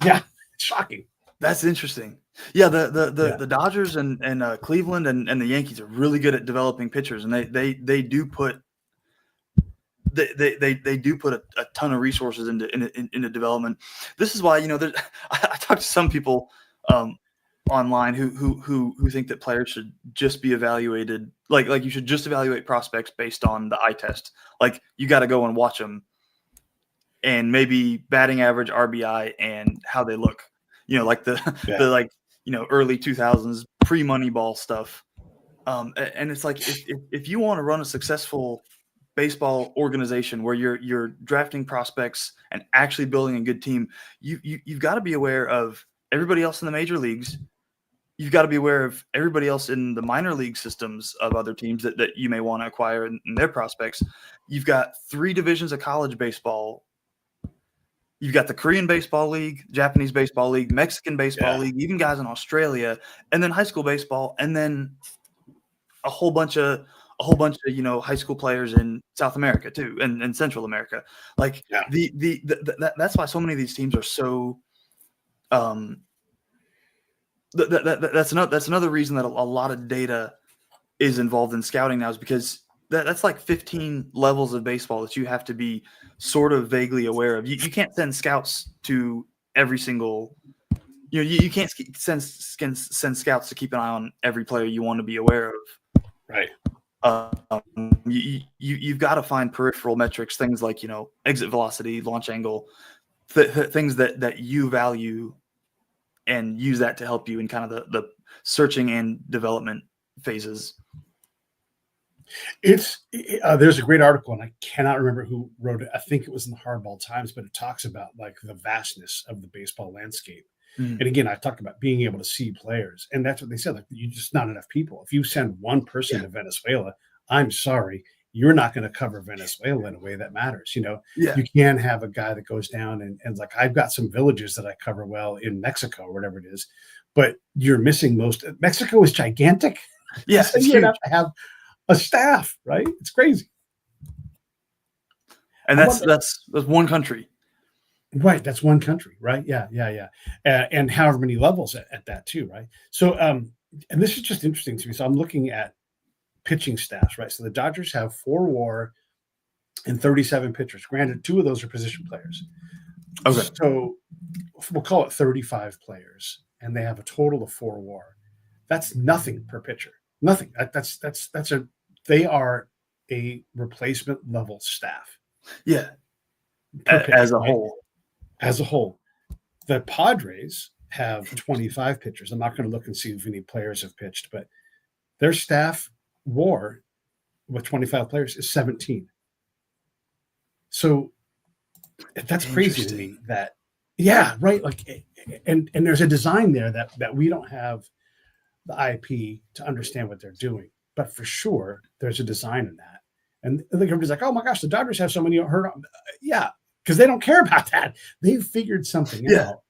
Yeah, it's shocking. That's interesting. Yeah, the Dodgers and Cleveland and the Yankees are really good at developing pitchers, and they do put they do put a ton of resources into development. This is why I talk to some people online who think that players should just be evaluated like you should just evaluate prospects based on the eye test. Like you got to go and watch them, and maybe batting average, RBI, and how they look. Like the early 2000s pre-Moneyball stuff. And it's like if you want to run a successful baseball organization where you're drafting prospects and actually building a good team, you've got to be aware of everybody else in the major leagues. You've got to be aware of everybody else in the minor league systems of other teams that you may want to acquire in their prospects. You've got 3 divisions of college baseball. You've got the Korean Baseball League, Japanese Baseball League, Mexican Baseball League, even guys in Australia, and then high school baseball, and then a whole bunch of high school players in South America too, and Central America. Like that's why so many of these teams are so. That's another reason that a lot of data is involved in scouting now, is because that's like 15 levels of baseball that you have to be sort of vaguely aware of. You can't send scouts to every single, you can't send scouts to keep an eye on every player you want to be aware of. Right. You've got to find peripheral metrics, things like, exit velocity, launch angle, things that you value, and use that to help you in kind of the searching and development phases. There's a great article, and I cannot remember who wrote it. I think it was in the Hardball Times, but it talks about like the vastness of the baseball landscape. And again, I talked about being able to see players, and that's what they said. Like, you just not enough people. If you send one person to Venezuela, I'm sorry, you're not going to cover Venezuela in a way that matters. You can have a guy that goes down and like, I've got some villages that I cover well in Mexico or whatever it is, but you're missing most. Mexico is gigantic. Yes, so you have to have a staff, right? It's crazy. And that's one country. Right. That's one country, right? Yeah. And however many levels at that too, right? So, and this is just interesting to me. So I'm looking at pitching staffs, right? So the Dodgers have 4 WAR and 37 pitchers. Granted, 2 of those are position players. Okay. So we'll call it 35 players, and they have a total of 4 WAR. That's nothing per pitcher. Nothing. They are a replacement level staff. Yeah. per pitch, as a right? whole. As a whole. The Padres have 25 pitchers. I'm not going to look and see if any players have pitched, but their staff WAR with 25 players is 17. So that's crazy to me that, yeah, right. Like, and there's a design there that we don't have the IP to understand what they're doing, but for sure there's a design in that. And I think everybody's like, oh my gosh, the Dodgers have so many hurt. Yeah, because they don't care about that. They've figured something out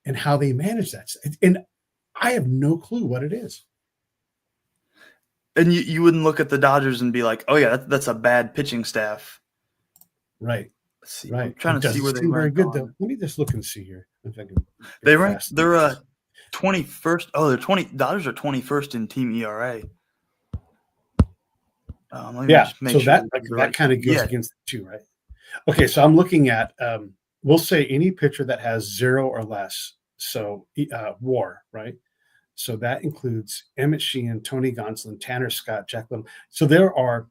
and how they manage that. And I have no clue what it is. And you wouldn't look at the Dodgers and be like, oh yeah, that's a bad pitching staff. Right. Let's see. Right. I'm trying to see where they seem very rank good on. Though. Let me just look and see here. If I can They rank. They're 21st. Oh, they're 20. Dodgers are 21st in team ERA. Yeah. So that kind of goes against the two, right? Okay. So I'm looking at. We'll say any pitcher that has 0 or less. So WAR, right? So that includes Emmett Sheehan, Tony Gonsolin, Tanner Scott, Jack Lemon. So there are.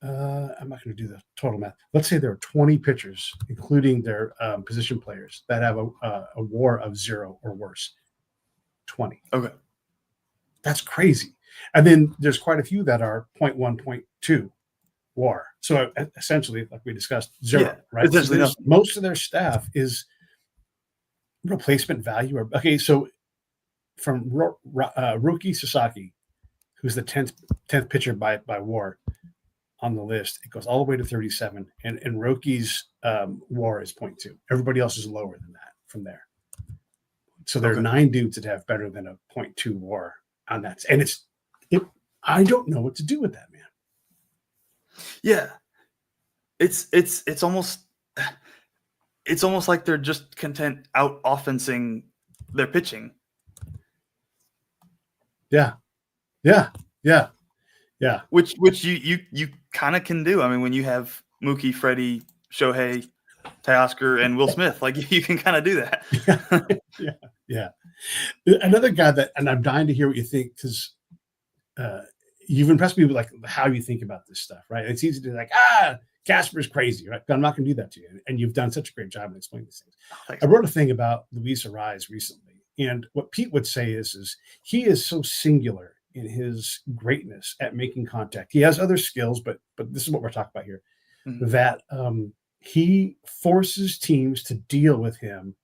I'm not going to do the total math. Let's say there are 20 pitchers, including their position players, that have a WAR of 0 or worse. 20. Okay. That's crazy. And then there's quite a few that are 0.1, 0.2 WAR. So essentially, like we discussed, 0, right? So most of their staff is replacement value. Okay, so from Roki Sasaki, who's the 10th pitcher by WAR, on the list, it goes all the way to 37, and Roki's WAR is 0.2. Everybody else is lower than that from there. So there are 9 dudes that have better than a 0.2 WAR on that, and I don't know what to do with that, man. Yeah, it's almost like they're just content out offensing their pitching. Yeah. Which you kind of can do. I mean, when you have Mookie, Freddie, Shohei, Teoscar, and Will Smith, like you can kind of do that. Yeah. Another guy and I'm dying to hear what you think, because you've impressed me with like how you think about this stuff, right? It's easy to be like, Kasper's crazy, right? But I'm not going to do that to you. And you've done such a great job in explaining these things. Oh, I wrote a thing about Luis Ariz recently, and what Pete would say is he is so singular in his greatness at making contact. He has other skills, but this is what we're talking about here, that he forces teams to deal with him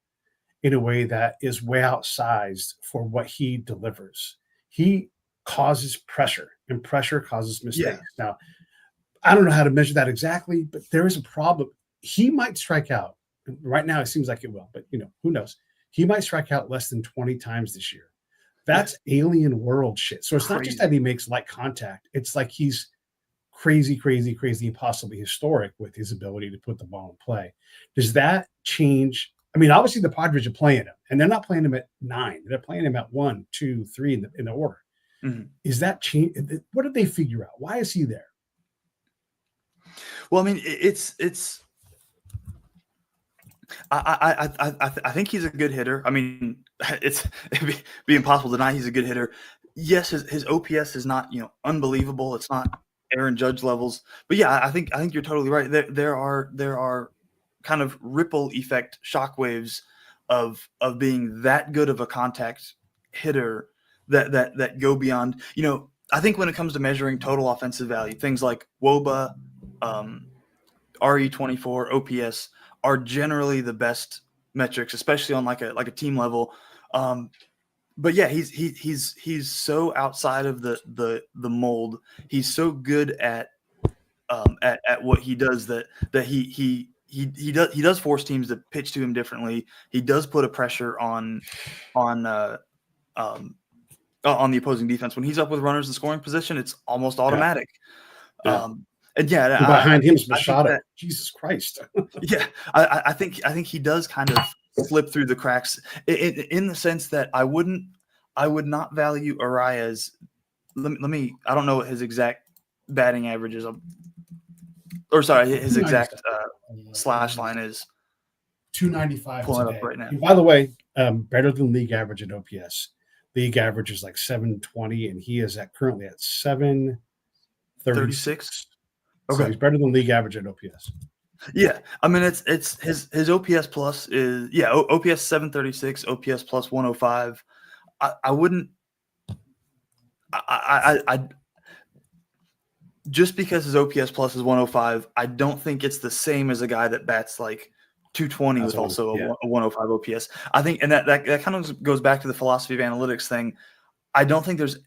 in a way that is way outsized for what he delivers. He causes pressure, and pressure causes mistakes. Now, I don't know how to measure that exactly, but there is a problem. He might strike out. Right now, it seems like it will, but who knows? He might strike out less than 20 times this year. That's alien world shit. So it's not just that he makes light contact. It's like he's crazy, impossibly historic with his ability to put the ball in play. Does that change? I mean, obviously the Padres are playing him, and they're not playing him at 9. They're playing him at 1, 2, 3 in the order. Is that change? What did they figure out? Why is he there? Well, I mean, it's. I think he's a good hitter. I mean, it'd be impossible to deny he's a good hitter. Yes, his OPS is not unbelievable. It's not Aaron Judge levels, but yeah, I think you're totally right. There are kind of ripple effect shockwaves of being that good of a contact hitter that go beyond. I think when it comes to measuring total offensive value, things like WOBA, RE24, OPS are generally the best metrics, especially on like a team level. But yeah, he's so outside of the mold. He's so good at what he does that he does force teams to pitch to him differently. He does put a pressure on the opposing defense. When he's up with runners in scoring position, it's almost automatic. And behind him is Machado. Jesus Christ. Yeah, I think he does kind of slip through the cracks in the sense that I would not value Arias. Let me. I don't know what his exact batting average is. His exact slash line is 295 pulling today. It up right now. And by the way, better than league average at OPS. League average is like 720, and he is currently at 736. Okay. So he's better than league average at OPS. Yeah, I mean it's his OPS plus is OPS 736, OPS plus 105. I wouldn't I just because his OPS plus is 105, I don't think it's the same as a guy that bats like 220 That's with what I'm, also yeah, a 105 OPS. I think, and that kind of goes back to the philosophy of analytics thing. I don't think there's.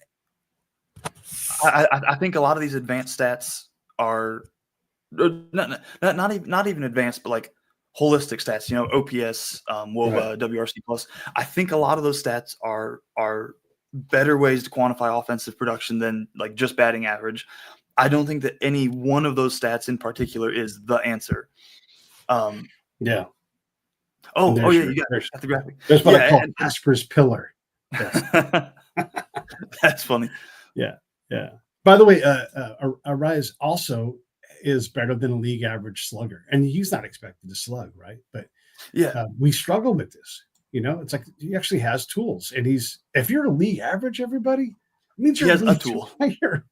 I think a lot of these advanced stats are not even advanced, but like holistic stats. You know, OPS, right. WOBA, WRC plus. I think a lot of those stats are better ways to quantify offensive production than like just batting average. I don't think that any one of those stats in particular is the answer. Yeah. Oh There's yeah, your you got the graphic. there's what I Yeah, call Kasper's pillar test. that's funny. Yeah, yeah. By the way, Arias also is better than a league average slugger, and he's not expected to slug, right? But Yeah, we struggle with this. You know, it's like he actually has tools, and he's if you're a league average, everybody, it means he you're a has a league two tool. player.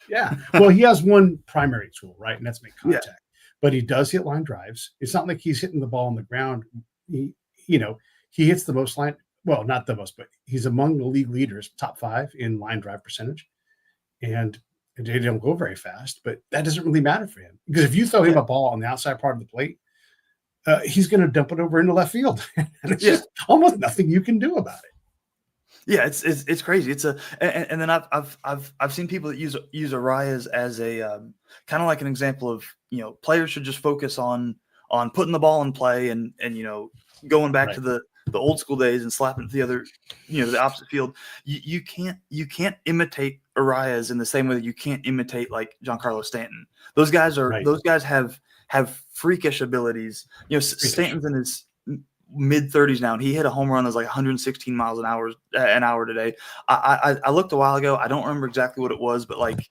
Yeah. Well, he has one primary tool, right? And that's make Yeah, contact. But he does hit line drives. It's not like he's hitting the ball on the ground. He, you know, he hits the most line. Well, not the most, but he's among the league leaders, top 5 in line drive percentage. And they don't go very fast, but that doesn't really matter for him because if you throw him yeah, a ball on the outside part of the plate, he's going to dump it over into left field, and it's yeah. just almost nothing you can do about it. Yeah, it's crazy. It's a and then I've seen people that use Arias as a kind of like an example of players should just focus on putting the ball in play and going back Right. to the old school days and slapping it to the other the opposite field. You can't imitate Arias in the same way that you can't imitate like Giancarlo Stanton. Those Right. guys have freakish abilities. Freakish. Stanton's in his mid 30s now, and he hit a home run that's like 116 miles an hour today. I looked a while ago. I don't remember exactly what it was, but like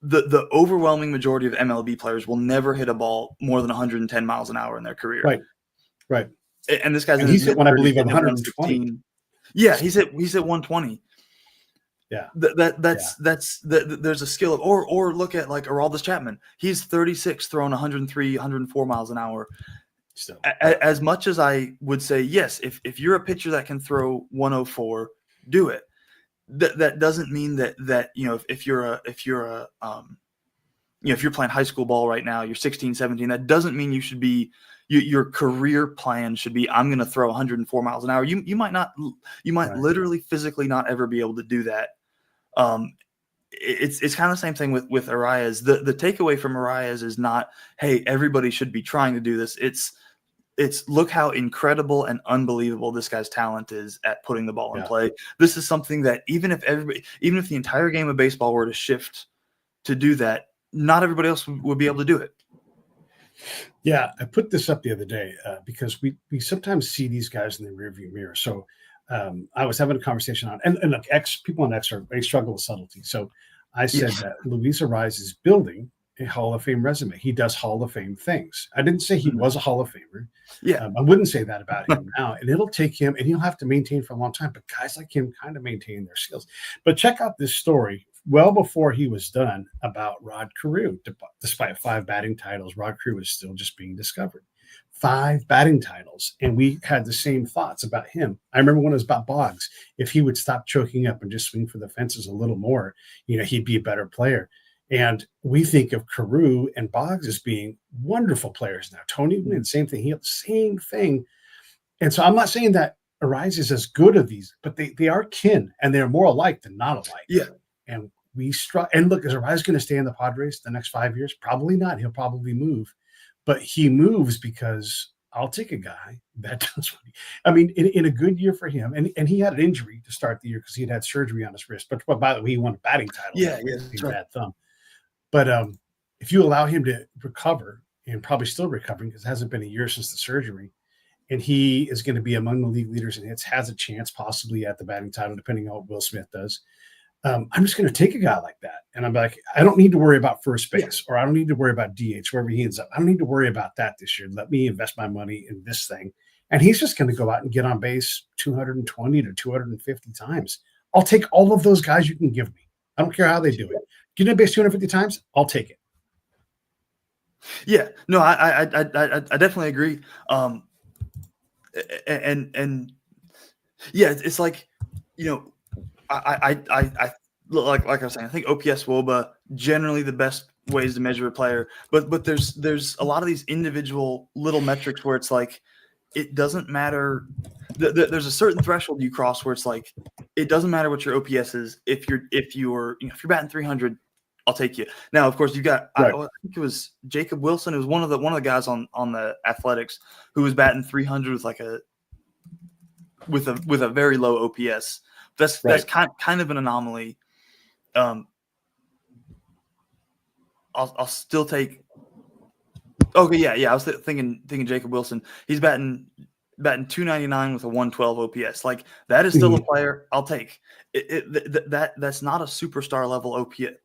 the overwhelming majority of MLB players will never hit a ball more than 110 miles an hour in their career. Right. Right. And this guy's And in his he's hit mid one, I 30s believe, of hitting at 120. 116. Yeah, he's hit 120. Yeah. There's a skill of or look at like Aroldis Chapman. He's 36, throwing 103, 104 miles an hour. Still, as much as I would say, yes, if you're a pitcher that can throw 104, do it. That doesn't mean that if you're playing high school ball right now, you're 16, 17, that doesn't mean you should be your career plan should be I'm going to throw 104 miles an hour. You might not, right. literally physically not ever be able to do that. It's kind of the same thing with Arias. The takeaway from Arias is not, hey, everybody should be trying to do this. It's look how incredible and unbelievable this guy's talent is at putting the ball in play. This is something that even if the entire game of baseball were to shift to do that, not everybody else would be able to do it. Yeah, I put this up the other day because we sometimes see these guys in the rearview mirror. So I was having a conversation on, and look, people on X they struggle with subtlety. So I said that Luis Arias is building a Hall of Fame resume. He does Hall of Fame things. I didn't say he was a Hall of Famer. Yeah, I wouldn't say that about him now. And it'll take him, and he'll have to maintain for a long time. But guys like him kind of maintain their skills. But check out this story. Well before he was done about Rod Carew, despite 5 batting titles, Rod Carew was still just being discovered. 5 batting titles, and we had the same thoughts about him. I remember when it was about Boggs. If he would stop choking up and just swing for the fences a little more, he'd be a better player. And we think of Carew and Boggs as being wonderful players now. Tony Gwynn, same thing. He had the same thing. And so I'm not saying that Arias is as good as these, but they are kin, and they're more alike than not alike. Yeah. And and look, is Arias going to stay in the Padres the next 5 years? Probably not. He'll probably move. But he moves because I'll take a guy that does what in a good year for him. And he had an injury to start the year because he had surgery on his wrist. But by the way, he won a batting title. Yeah, that's right. Bad thumb. But if you allow him to recover, and probably still recovering because it hasn't been a year since the surgery, and he is going to be among the league leaders in hits, has a chance possibly at the batting title, depending on what Will Smith does. I'm just going to take a guy like that. And I'm like, I don't need to worry about first base, or I don't need to worry about DH, wherever he ends up. I don't need to worry about that this year. Let me invest my money in this thing. And he's just going to go out and get on base 220 to 250 times. I'll take all of those guys you can give me. I don't care how they do it. Get on base 250 times, I'll take it. Yeah, no, I definitely agree. And yeah, it's like, you know, I like I was saying, I think OPS WOBA generally the best ways to measure a player, but there's a lot of these individual little metrics where it's like it doesn't matter. There's a certain threshold you cross where it's like it doesn't matter what your OPS is if you're if you're batting 300, I'll take you. Now, of course, you got I think it was Jacob Wilson. It was one of the guys on the Athletics who was batting 300 with like with a very low OPS. That's kind of an anomaly. I'll still take. Okay, yeah. I was thinking Jacob Wilson. He's batting 299 with a 112 OPS. Like that is still a player I'll take. That's not a superstar level OPS.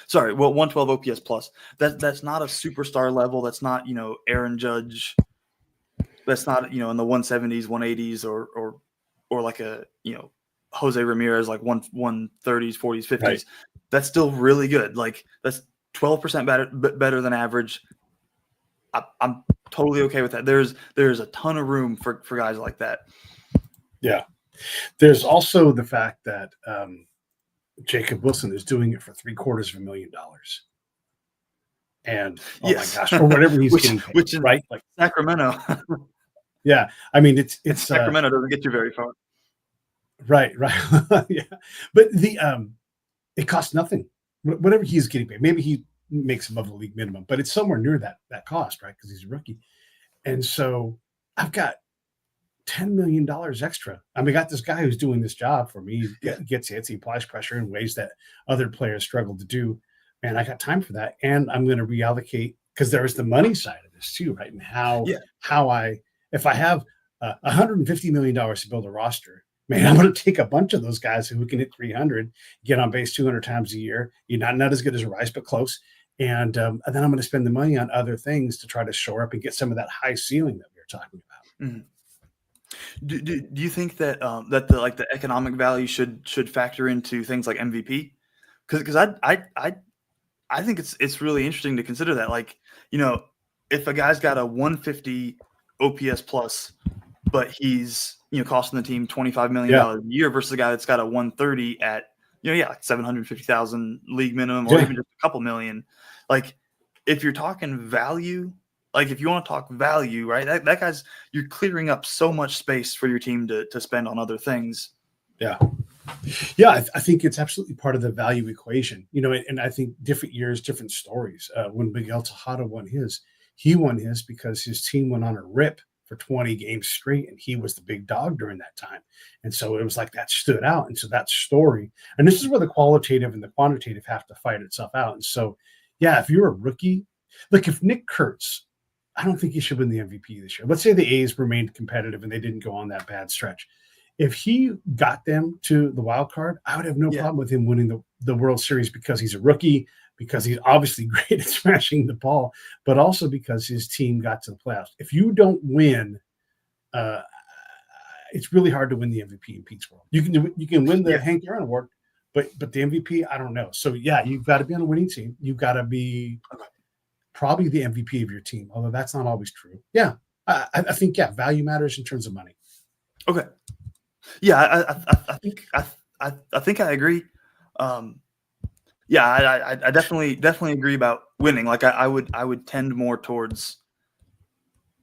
Sorry, well, 112 OPS plus. That's not a superstar level. That's not Aaron Judge. That's not in the 170s, 180s, or like a Jose Ramirez, like 130s, 40s, 50s. Right. That's still really good. Like that's 12% better than average. I'm totally okay with that. There's a ton of room for guys like that. Yeah. There's also the fact that Jacob Wilson is doing it for $750,000. And my gosh, for whatever he's getting paid, which is right? Like Sacramento. Yeah. I mean, it's Sacramento doesn't get you very far. Right. Yeah. But it costs nothing. Whatever he's getting paid. Maybe he makes above the league minimum, but it's somewhere near that cost, right? Because he's a rookie. And so I've got $10 million extra. I mean, I got this guy who's doing this job for me. He gets hits, he applies pressure in ways that other players struggle to do. And I got time for that. And I'm going to reallocate because there is the money side of this too, right? And how if I have $150 million to build a roster, man, I'm going to take a bunch of those guys who can hit 300, get on base 200 times a year. You're not as good as Rice, but close. And then I'm going to spend the money on other things to try to shore up and get some of that high ceiling that we were talking about. Mm-hmm. Do you think that that the economic value should factor into things like MVP? Because I think it's really interesting to consider that. Like, if a guy's got a 150 OPS plus, but he's costing the team $25 million a year versus a guy that's got a 130 at like 750,000 league minimum or even just a couple million. Like, if you're talking value, like if you want to talk value, right? That guy's, you're clearing up so much space for your team to spend on other things. Yeah. Yeah, I think it's absolutely part of the value equation, and I think different years, different stories. When Miguel Tejada won his, he won his because his team went on a rip for 20 games straight, and he was the big dog during that time. And so it was like that stood out. And so that story, and this is where the qualitative and the quantitative have to fight itself out. And so, yeah, if you're a rookie, like if Nick Kurtz, I don't think he should win the MVP this year. Let's say the A's remained competitive and they didn't go on that bad stretch. If he got them to the wild card, I would have no problem with him winning the World Series because he's a rookie, because he's obviously great at smashing the ball, but also because his team got to the playoffs. If you don't win, it's really hard to win the MVP in Pete's world. You can win the Hank Aaron Award, but the MVP, I don't know. So yeah, you've got to be on a winning team. You've got to be probably the MVP of your team, although that's not always true. Yeah, I think value matters in terms of money. Okay. Yeah, I think I agree. I definitely agree about winning. Like I would tend more towards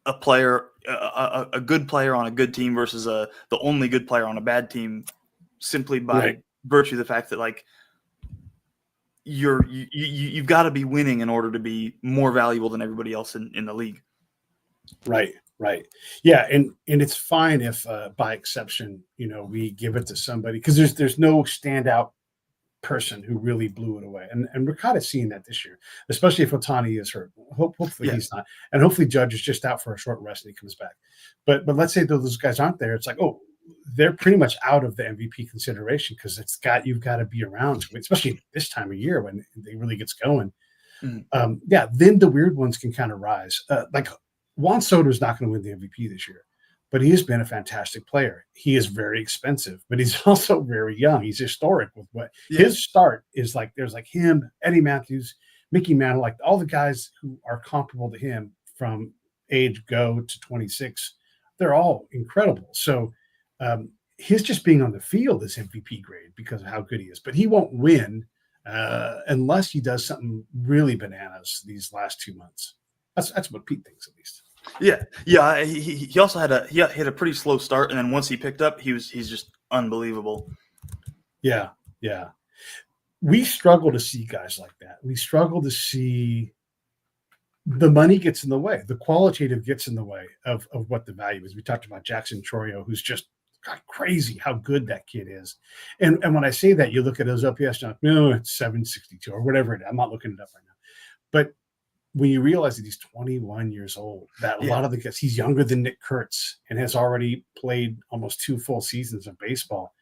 a player, a good player on a good team versus the only good player on a bad team, simply by virtue of the fact that like you've got to be winning in order to be more valuable than everybody else in the league. Right. Yeah. And it's fine if by exception, we give it to somebody because there's no standout person who really blew it away. And we're kind of seeing that this year, especially if Ohtani is hurt. Hopefully he's not. And hopefully Judge is just out for a short rest and he comes back. But let's say those guys aren't there. It's like, oh, they're pretty much out of the MVP consideration because you've got to be around, especially this time of year when it really gets going. Mm-hmm. Then the weird ones can kind of rise. Like Juan Soto is not going to win the MVP this year, but he has been a fantastic player. He is very expensive, but he's also very young. He's historic with what his start is like. There's like him, Eddie Matthews, Mickey Mantle, like all the guys who are comparable to him from age go to 26, they're all incredible. So his just being on the field is MVP grade because of how good he is. But he won't win unless he does something really bananas these last 2 months. That's what Pete thinks, at least. Yeah. He also had a pretty slow start, and then once he picked up, he's just unbelievable. Yeah. We struggle to see guys like that. We struggle to see the money gets in the way. The qualitative gets in the way of what the value is. We talked about Jackson Chorio, who's just crazy how good that kid is. And when I say that, you look at his OPS now, no, it's 762 or whatever it is. I'm not looking it up right now. But when you realize that he's 21 years old, that a lot of the guys, he's younger than Nick Kurtz and has already played almost 2 full seasons of baseball.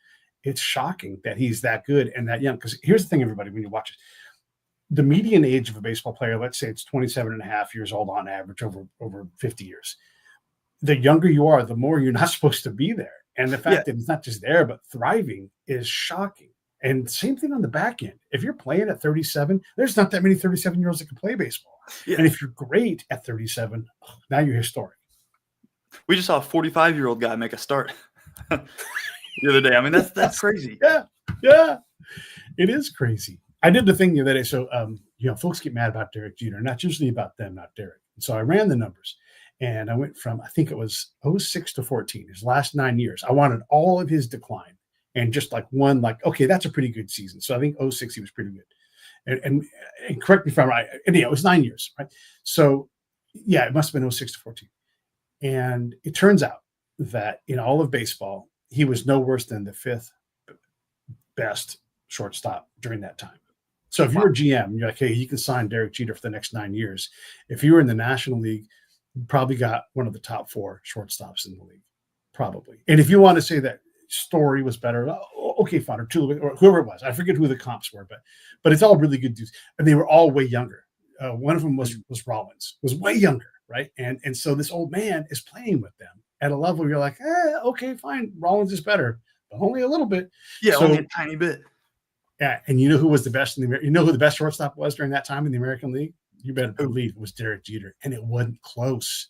It's shocking that he's that good and that young. Because here's the thing, everybody, when you watch it, the median age of a baseball player, let's say it's 27 and a half years old on average over 50 years. The younger you are, the more you're not supposed to be there. And the fact that he's not just there, but thriving is shocking. And same thing on the back end. If you're playing at 37, there's not that many 37-year-olds that can play baseball. Yeah. And if you're great at 37, now you're historic. We just saw a 45-year-old guy make a start the other day. I mean, that's crazy. Yeah. It is crazy. I did the thing the other day. So, folks get mad about Derek Jeter, and that's usually about them, not Derek. And so I ran the numbers, and I went from, I think it was 06 to 14, his last 9 years. I wanted all of his decline and just like one, like, okay, that's a pretty good season. So I think 06, he was pretty good. And correct me if I'm right. And it was 9 years, right? So, it must have been 06 to 14. And it turns out that in all of baseball, he was no worse than the 5th best shortstop during that time. So if you're a GM, you're like, hey, you can sign Derek Jeter for the next 9 years. If you were in the National League, you probably got one of the top 4 shortstops in the league, probably. And if you want to say that Story was better, okay, fine, or Tulowitzki, or whoever it was. I forget who the comps were, but it's all really good dudes. And they were all way younger. One of them was Rollins, was way younger, right? And so this old man is playing with them at a level where you're like, okay, fine, Rollins is better, but only a little bit. Yeah, so, only a tiny bit. Yeah, and you know who was the best who the best shortstop was during that time in the American League? You better believe it was Derek Jeter, and it wasn't close.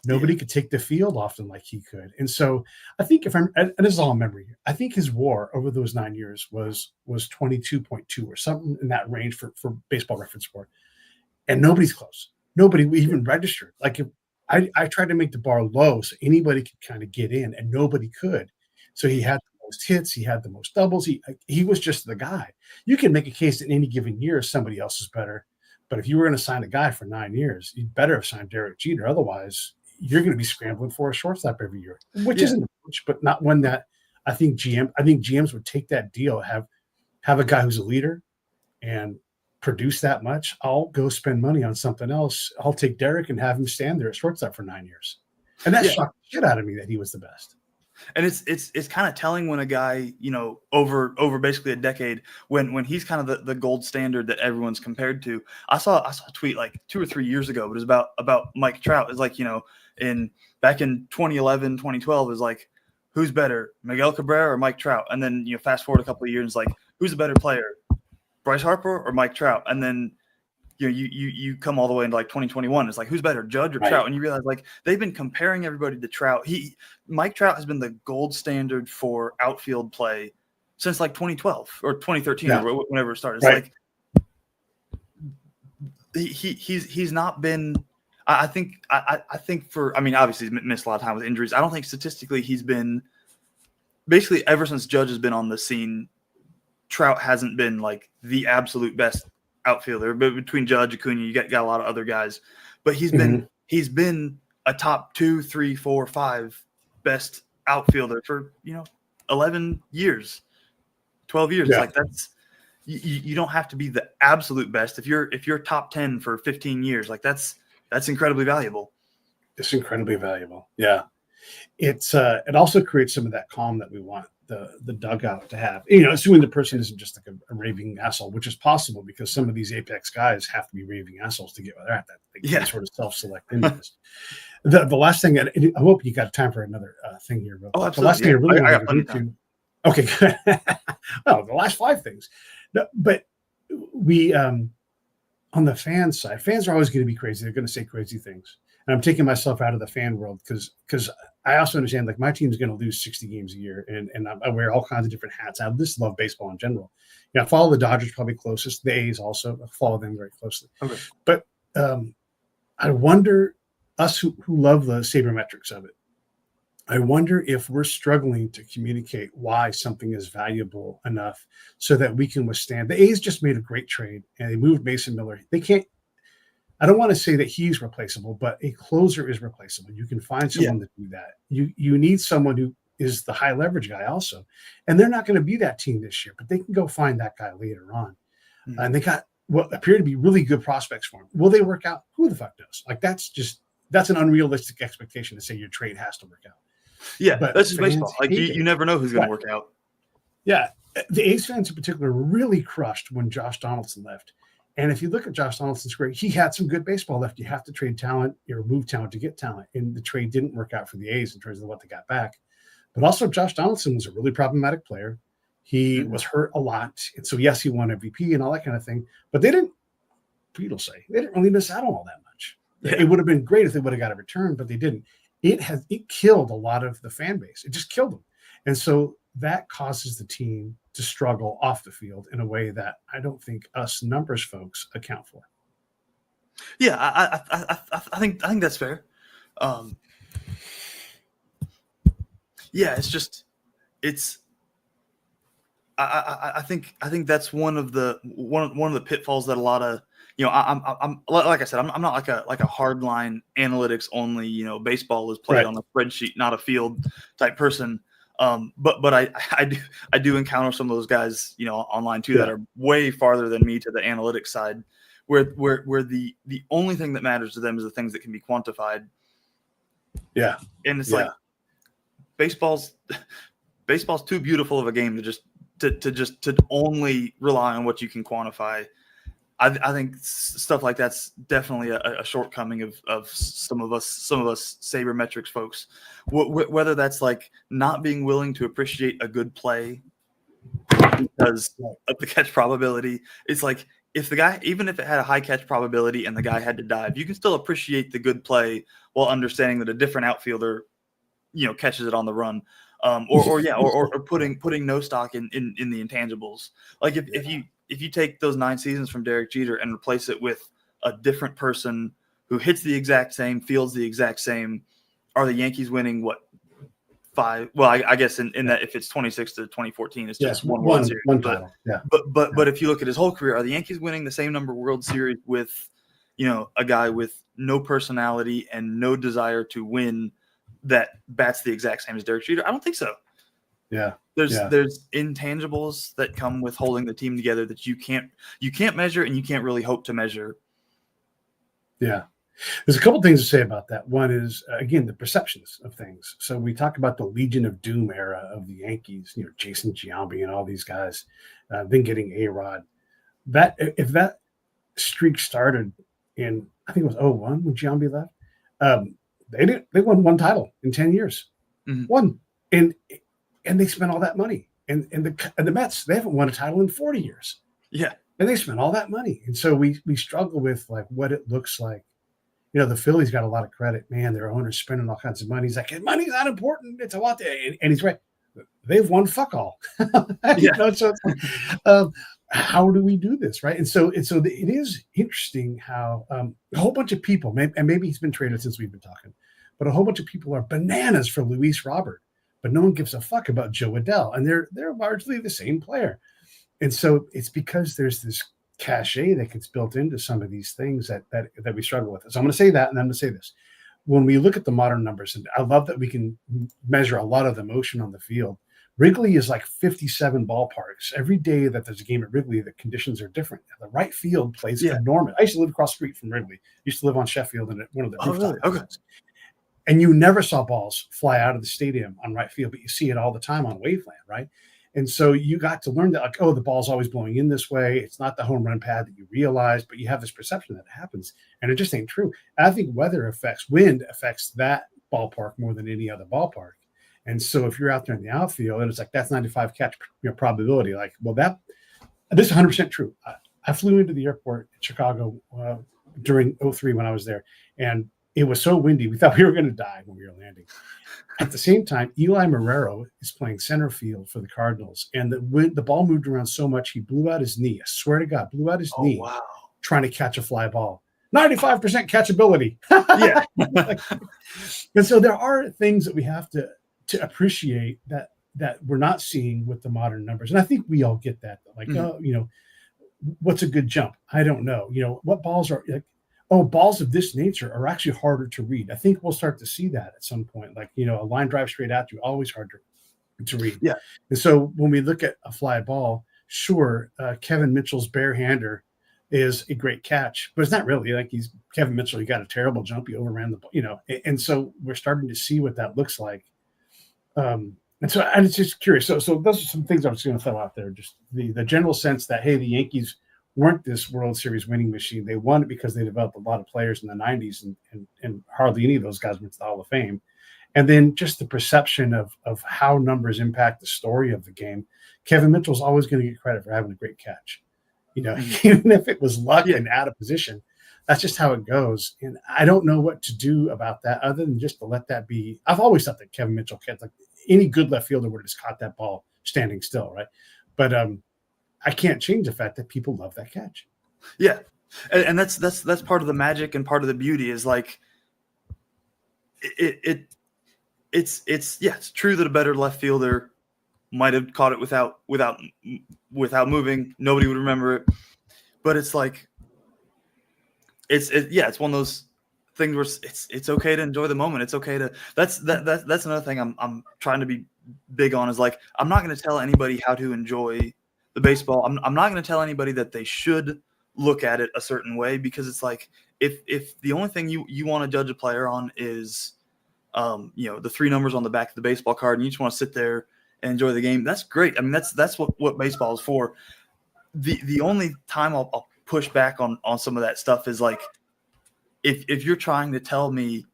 Nobody could take the field often like he could. And so I think and this is all memory, I think his WAR over those 9 years was 22.2 or something in that range for Baseball Reference WAR. And nobody's close. Nobody even registered. Like I tried to make the bar low so anybody could kind of get in, and nobody could. So he had the most hits, he had the most doubles. He was just the guy. You can make a case in any given year somebody else is better. But if you were going to sign a guy for 9 years, you'd better have signed Derek Jeter. Otherwise, you're going to be scrambling for a shortstop every year, which isn't much, but not one that I think GMs would take that deal, have a guy who's a leader and produce that much. I'll go spend money on something else. I'll take Derek and have him stand there at shortstop for 9 years. And that shocked the shit out of me that he was the best. And it's kind of telling when a guy, over basically a decade, when he's kind of the gold standard that everyone's compared to. I saw a tweet like 2 or 3 years ago, but it was about Mike Trout. It's like, back in 2011, 2012 is like, who's better, Miguel Cabrera or Mike Trout? And then, fast forward a couple of years, it's like, who's a better player, Bryce Harper or Mike Trout? And then, you come all the way into like 2021. It's like, who's better, Judge or Trout? And you realize like they've been comparing everybody to Trout. Mike Trout has been the gold standard for outfield play since like 2012 or 2013 or whenever it started. It's like he's not been. I think obviously he's missed a lot of time with injuries. I don't think statistically he's been basically ever since Judge has been on the scene. Trout hasn't been like the absolute best outfielder, but between Judge, Acuna, you got a lot of other guys, but he's been a top 2, 3, 4, 5 best outfielder for 11 years, 12 years. Like that's you don't have to be the absolute best if you're top 10 for 15 years. Like that's incredibly valuable. It's incredibly valuable. Yeah, it's it also creates some of that calm that we want the dugout to have, assuming the person isn't just like a raving asshole, which is possible because some of these apex guys have to be raving assholes to get where they're at. That they can sort of self-select into this. The last thing, and I hope you got time for another thing here. Bro. Oh, absolutely. The last thing I really want to get into. Okay, good. Well, the last 5 things. No, but we on the fan side, fans are always going to be crazy. They're going to say crazy things. And I'm taking myself out of the fan world because I also understand like my team's going to lose 60 games a year, and I wear all kinds of different hats. I just love baseball in general. I follow the Dodgers probably closest, the A's also. I follow them very closely. Okay. But I wonder, us who love the sabermetrics of it, I wonder if we're struggling to communicate why something is valuable enough so that we can withstand. The A's just made a great trade and they moved Mason Miller. They can't, I don't want to say that he's replaceable, but a closer is replaceable. You can find someone to do that. You need someone who is the high leverage guy also. And they're not going to be that team this year, but they can go find that guy later on. Mm-hmm. And they got what appear to be really good prospects for him. Will they work out? Who the fuck knows? Like that's an unrealistic expectation to say your trade has to work out. Yeah, but that's just baseball. Like you never know who's going to work out. Yeah, the A's fans in particular were really crushed when Josh Donaldson left. And if you look at Josh Donaldson's career, he had some good baseball left. You have to trade talent or move talent to get talent. And the trade didn't work out for the A's in terms of what they got back. But also Josh Donaldson was a really problematic player. He was hurt a lot. And so, yes, he won MVP and all that kind of thing. But they didn't really miss out on all that much. Yeah. It would have been great if they would have got a return, but they didn't. It killed a lot of the fan base. It just killed them. And so that causes the team to struggle off the field in a way that I don't think us numbers folks account for. Yeah, I think that's fair. Yeah, I think that's one of the pitfalls that a lot of, I'm like I said, I'm not like a hardline analytics only, baseball is played on a spreadsheet, not a field type person. But I do encounter some of those guys, online too, that are way farther than me to the analytics side, where the only thing that matters to them is the things that can be quantified. Yeah. And it's like baseball's too beautiful of a game to only rely on what you can quantify. I think stuff like that's definitely a shortcoming of some of us sabermetrics folks, whether that's like not being willing to appreciate a good play because of the catch probability. It's like if the guy, even if it had a high catch probability and the guy had to dive, you can still appreciate the good play while understanding that a different outfielder, catches it on the run. Or putting no stock in the intangibles. Like if you take those 9 seasons from Derek Jeter and replace it with a different person who hits the exact same, fields the exact same, are the Yankees winning what 5? Well, I guess in that if it's 26 to 2014, it's just one World Series. One title. Yeah. But if you look at his whole career, are the Yankees winning the same number of World Series with, a guy with no personality and no desire to win that bats the exact same as Derek Jeter? I don't think so. Yeah. There's intangibles that come with holding the team together that you can't measure and you can't really hope to measure. Yeah. There's a couple things to say about that. One is, again, the perceptions of things. So we talk about the Legion of Doom era of the Yankees, Jason Giambi and all these guys, then getting A-Rod. That if that streak started in, I think it was 2001 when Giambi left, they won one title in 10 years. Mm-hmm. One. And they spent all that money. And the Mets, they haven't won a title in 40 years. Yeah. And they spent all that money. And so we struggle with like what it looks like. The Phillies got a lot of credit. Man, their owner's spending all kinds of money. He's like, hey, money's not important. It's a lot. And he's right. They've won fuck all. So how do we do this, right? And so it is interesting how a whole bunch of people, and maybe he's been traded since we've been talking, but a whole bunch of people are bananas for Luis Robert, but no one gives a fuck about Joe Adell, and they're largely the same player. And so it's because there's this cachet that gets built into some of these things that we struggle with. So I'm going to say that, and I'm going to say this. When we look at the modern numbers, and I love that we can measure a lot of the motion on the field. Wrigley is like 57 ballparks. Every day that there's a game at Wrigley, the conditions are different. The right field plays enormous. I used to live across the street from Wrigley. Used to live on Sheffield and at one of the rooftop houses. And you never saw balls fly out of the stadium on right field, but you see it all the time on Waveland, right? And so you got to learn that, like, the ball's always blowing in this way. It's not the home run pad that you realize, but you have this perception that it happens. And it just ain't true. And I think wind affects that ballpark more than any other ballpark. And so if you're out there in the outfield and it's like, that's 95 catch probability, like, well, this is 100% true. I flew into the airport in Chicago during '03 when I was there, and it was so windy. We thought we were going to die when we were landing. At the same time, Eli Marrero is playing center field for the Cardinals, and the ball moved around so much he blew out his knee. I swear to God, blew out his Oh, knee wow. trying to catch a fly ball. 95% catchability. Yeah. And so there are things that we have to appreciate that we're not seeing with the modern numbers. And I think we all get that. Like, what's a good jump? I don't know. What balls are like, balls of this nature are actually harder to read. I think we'll start to see that at some point. Like, a line drive straight at you, always hard to read. Yeah. And so when we look at a fly ball, sure, Kevin Mitchell's barehander is a great catch, but it's not really like he's Kevin Mitchell. He got a terrible jump. He overran the ball, and so we're starting to see what that looks like. And so I'm just curious. So those are some things I was going to throw out there. Just the general sense that, hey, the Yankees weren't this World Series winning machine. They won it because they developed a lot of players in the 90s, and hardly any of those guys went to the Hall of Fame. And then just the perception of how numbers impact the story of the game. Kevin Mitchell's always going to get credit for having a great catch. Even if it was luck and out of position, that's just how it goes. And I don't know what to do about that other than just to let that be. I've always thought that Kevin Mitchell can't, like any good left fielder would have just caught that ball standing still, right? But I can't change the fact that people love that catch. Yeah. And that's part of the magic and part of the beauty is like it's true that a better left fielder might have caught it without moving. Nobody would remember it. But it's like it's one of those things where it's okay to enjoy the moment. It's okay to that's another thing I'm trying to be big on is like I'm not going to tell anybody how to enjoy the baseball. I'm not going to tell anybody that they should look at it a certain way, because it's like if the only thing you want to judge a player on is the three numbers on the back of the baseball card, and you just want to sit there and enjoy the game, that's great. I mean, that's what baseball is for. The only time I'll push back on some of that stuff is like if you're trying to tell me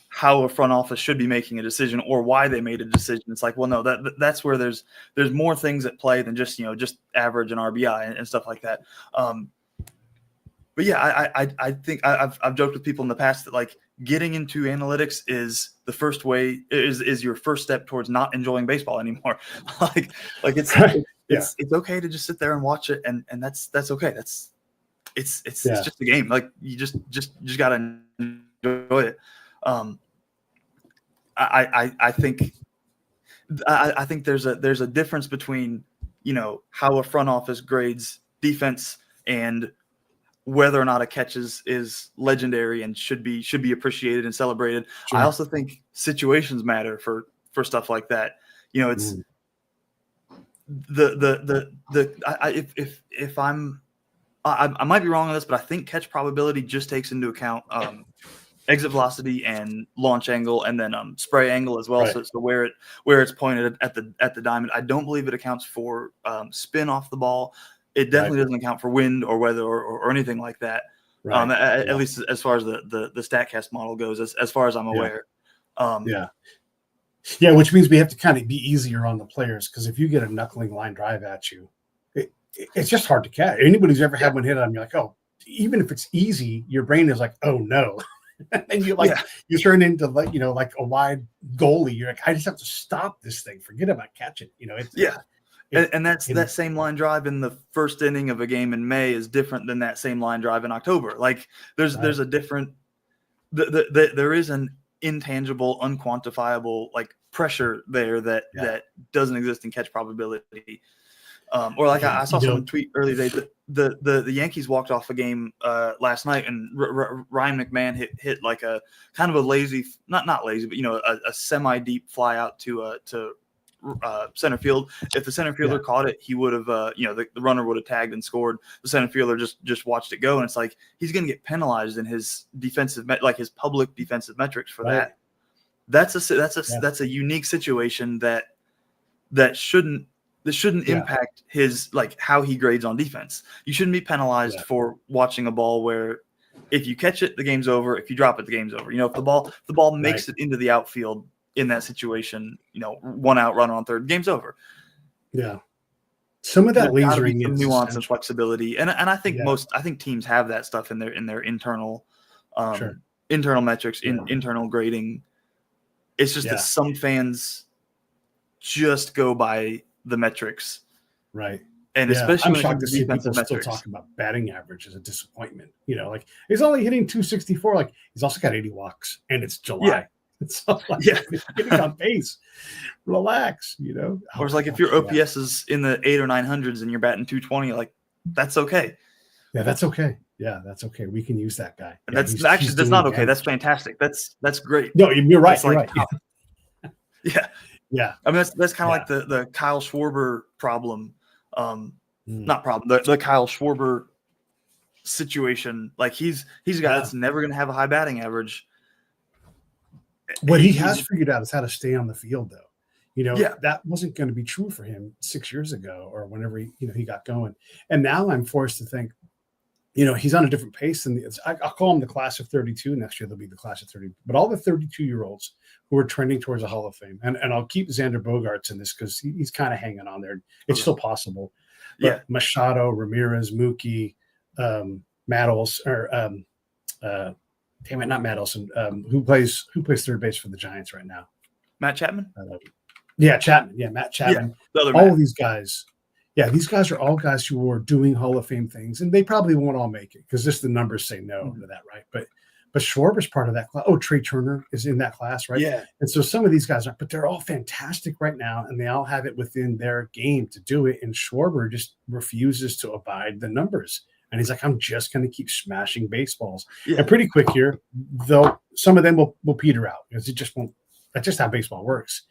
how a front office should be making a decision or why they made a decision, it's like, well, no, that's where there's more things at play than just average and RBI and stuff like that. But yeah, I think I've joked with people in the past that like getting into analytics is the first way is your first step towards not enjoying baseball anymore. like it's okay to just sit there and watch it, and that's okay. It's just a game. Like you just gotta enjoy it. I think there's a difference between how a front office grades defense and whether or not a catch is legendary and should be appreciated and celebrated. Sure. I also think situations matter for stuff like that. It's if I might be wrong on this, but I think catch probability just takes into account exit velocity and launch angle, and then spray angle as well. Right. So where it's pointed at the diamond. I don't believe it accounts for spin off the ball. It definitely doesn't account for wind or weather or anything like that. Right. At least as far as the StatCast model goes, as far as I'm aware. Which means we have to kind of be easier on the players, because if you get a knuckling line drive at you, it's just hard to catch. Anybody who's ever had one hit on you, like, oh, even if it's easy, your brain is like, oh no. And you you turn into like a wide goalie. You're like, I just have to stop this thing. Forget about catching. And that same line drive in the first inning of a game in May is different than that same line drive in October. Like there's a different there is an intangible, unquantifiable like pressure there that doesn't exist in catch probability. Or like I saw someone tweet earlier today that the Yankees walked off a game last night, and Ryan McMahon hit like a kind of a lazy, not lazy, but a semi-deep fly out to center field. If the center fielder caught it, he would have the runner would have tagged and scored. The center fielder just watched it go, and it's like he's going to get penalized in his defensive his public defensive metrics for that. That's a unique situation that shouldn't impact his how he grades on defense. You shouldn't be penalized for watching a ball where if you catch it, the game's over. If you drop it, the game's over. If the ball makes it into the outfield in that situation, 1 out, runner on third, game's over. Yeah. Some of that There's got to be lasering some is nuance and essential. flexibility, and I think Yeah, I think teams have that stuff in their internal sure. internal metrics, Yeah, internal grading. It's just that yeah, some fans just go by the metrics, right. and Yeah, especially I'm when it shocked comes to to see people defensive still metrics. talking about batting average as a disappointment. Like he's only hitting 264. Like he's also got 80 walks, and it's Yeah, July. So like yeah. getting on base. Relax. Or Oh it's my like if your gosh, yeah, OPS is in the 800 or 900s and you're batting 220, like that's okay. yeah. That's okay. Yeah, that's okay. We can use that guy. And Yeah, that's he's actually that's doing not okay. That's damage. fantastic. That's great. No, you're right. It's You're like right. yeah. Yeah, I mean that's kind of yeah. like the Kyle Schwarber problem. Mm, Not problem. The Kyle Schwarber situation. Like he's a guy yeah. that's never going to have a high batting average. What he has figured out is how to stay on the field, though. Yeah. That wasn't going to be true for him 6 years ago or whenever he got going. And now I'm forced to think, he's on a different pace than I'll call him the class of 32. Next year, they'll be the class of 30. But all the 32-year-olds who are trending towards a Hall of Fame, and I'll keep Xander Bogaerts in this because he's kind of hanging on there. It's still possible. But Yeah. Machado, Ramirez, Mookie, Matt Olson, or damn it, not Matt Olson, who plays third base for the Giants right now? Matt Chapman? Yeah, Chapman. Yeah, Matt Chapman. Yeah, the other all Matt. of these guys. Yeah, these guys are all guys who are doing Hall of Fame things, and they probably won't all make it because just the numbers say no to that, right? But Schwarber's part of that class. Oh, Trey Turner is in that class, right? Yeah. And so some of these guys are, but they're all fantastic right now, and they all have it within their game to do it. And Schwarber just refuses to abide the numbers. And he's like, I'm just going to keep smashing baseballs. Yeah. And pretty quick here, some of them will peter out because it just won't. That's just how baseball works.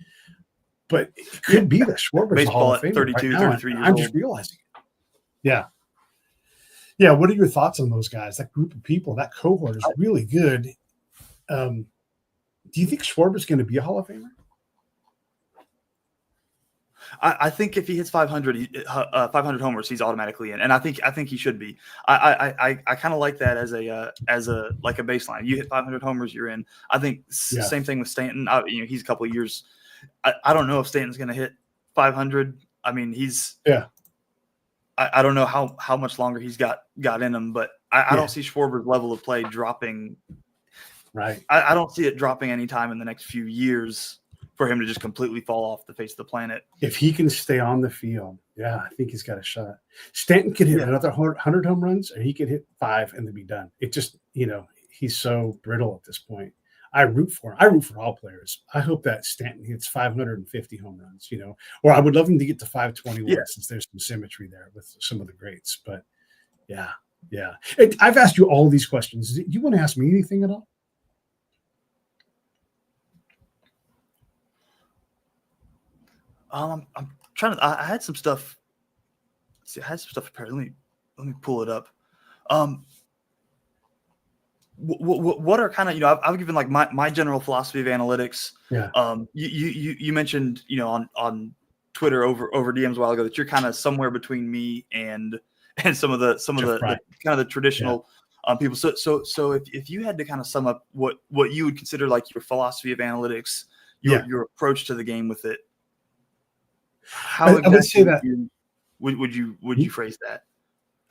But it could be that Schwarber's a Hall Baseball of at Famer 32, right now. 33 years I'm just old. realizing it. Yeah. Yeah. What are your thoughts on those guys? That group of people, that cohort is really good. Do you think Schwarber's going to be a Hall of Famer? I think if he hits 500 homers, he's automatically in, and I think he should be. I kind of like that as a like a baseline. You hit 500 homers, you're in. I think same thing with Stanton. He's a couple of years. I don't know if Stanton's going to hit 500. I mean, he's I don't know how much longer he's got in him, but I don't see Schwarber's level of play dropping. Right. I don't see it dropping anytime in the next few years for him to just completely fall off the face of the planet. If he can stay on the field, I think he's got a shot. Stanton could hit another 100 home runs, or he could hit 5 and then be done. It just, he's so brittle at this point. I root for him. I root for all players. I hope that Stanton hits 550 home runs, or I would love him to get to 521 since there's some symmetry there with some of the greats. But yeah. I've asked you all these questions. Do you want to ask me anything at all? I'm trying to. I had some stuff. See, I had some stuff prepared. Let me pull it up. What are kind of I've given like my general philosophy of analytics. Yeah. You mentioned on Twitter over DMs a while ago that you're kind of somewhere between me and some of the kind of the traditional people. So if you had to kind of sum up what you would consider like your philosophy of analytics, your approach to the game with it. How I would say that would you phrase that?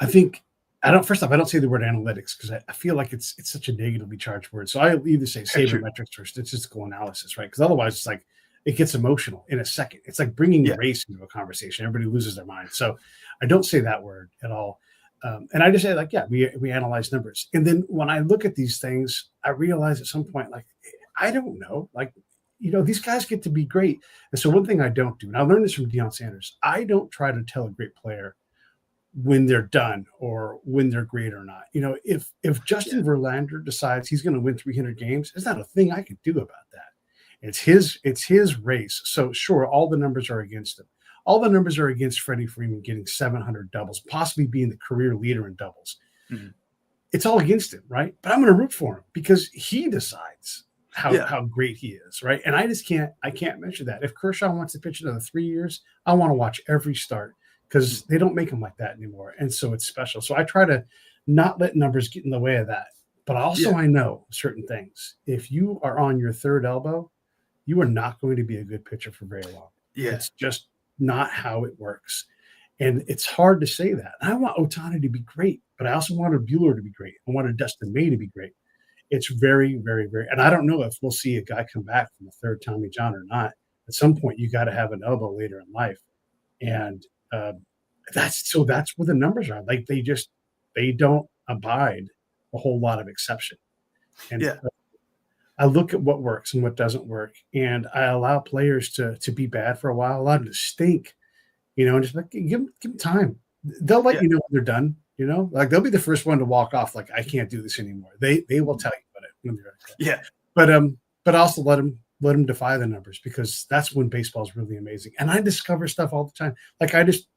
I think I don't say the word analytics because I feel like it's such a negatively charged word. So I either say sabermetrics or statistical analysis, right? Because otherwise it's like it gets emotional in a second. It's like bringing race into a conversation. Everybody loses their mind. So I don't say that word at all. And I just say like, we analyze numbers. And then when I look at these things, I realize at some point, like, I don't know, like, these guys get to be great. And so one thing I don't do, and I learned this from Deion Sanders, I don't try to tell a great player when they're done or when they're great or not. If Justin Verlander decides he's going to win 300 games, there's not a thing I can do about that. It's his race. So sure, all the numbers are against him. All the numbers are against Freddie Freeman getting 700 doubles, possibly being the career leader in doubles. Mm-hmm. It's all against him, right? But I'm going to root for him because he decides how great he is, right? And I can't measure that. If Kershaw wants to pitch another 3 years, I want to watch every start because they don't make them like that anymore. And so it's special. So I try to not let numbers get in the way of that. But also I know certain things. If you are on your third elbow, you are not going to be a good pitcher for very long. Yeah. It's just not how it works. And it's hard to say that. I want Otani to be great, but I also wanted Bueller to be great. I wanted Dustin May to be great. It's very, very, very, and I don't know if we'll see a guy come back from a third Tommy John or not. At some point, you got to have an elbow later in life, and that's where the numbers are. Like they don't abide a whole lot of exception. And Yeah. I look at what works and what doesn't work, and I allow players to be bad for a while, allow them to stink, and just like give them time. They'll let you know when they're done. Like they'll be the first one to walk off. Like I can't do this anymore. They will tell you about it when they're Yeah. But also let them defy the numbers, because that's when baseball is really amazing. And I discover stuff all the time. Like I just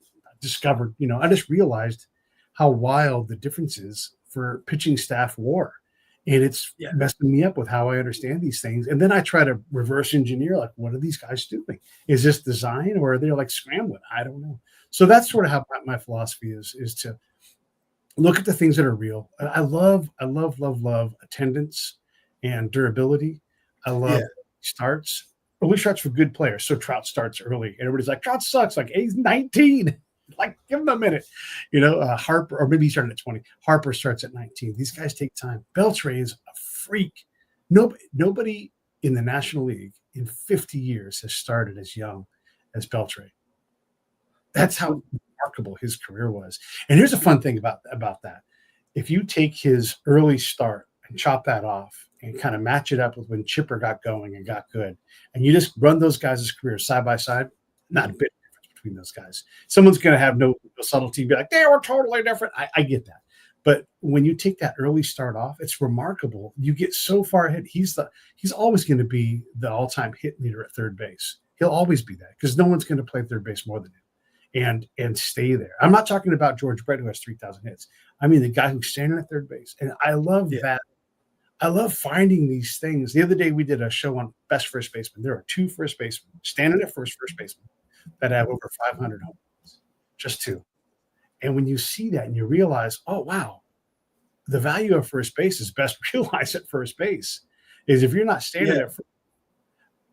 discovered, I just realized how wild the difference is for pitching staff WAR. And it's messing me up with how I understand these things. And then I try to reverse engineer, like, what are these guys doing? Is this design, or are they like scrambling? I don't know. So that's sort of how my philosophy is to look at the things that are real. I love attendance and durability. I love early starts for good players. So Trout starts early. Everybody's like, Trout sucks. Like, he's 19. Like, give him a minute. Harper, or maybe he started at 20. Harper starts at 19. These guys take time. Beltre is a freak. Nobody in the National League in 50 years has started as young as Beltre. That's how remarkable his career was. And here's a fun thing about that. If you take his early start and chop that off and kind of match it up with when Chipper got going and got good, and you just run those guys' careers side by side, not a bit difference between those guys. Someone's going to have no subtlety, be like, they were totally different. I get that. But when you take that early start off, it's remarkable. You get so far ahead. He's always going to be the all-time hit leader at third base. He'll always be that, because no one's going to play third base more than him. And stay there. I'm not talking about George Brett, who has 3,000 hits. I mean the guy who's standing at third base. And I love that. I love finding these things. The other day we did a show on best first baseman. There are 2 first basemen standing at first baseman that have over 500 home runs. Just 2. And when you see that and you realize, oh, wow, the value of first base is best realized at first base. Is if you're not standing at first,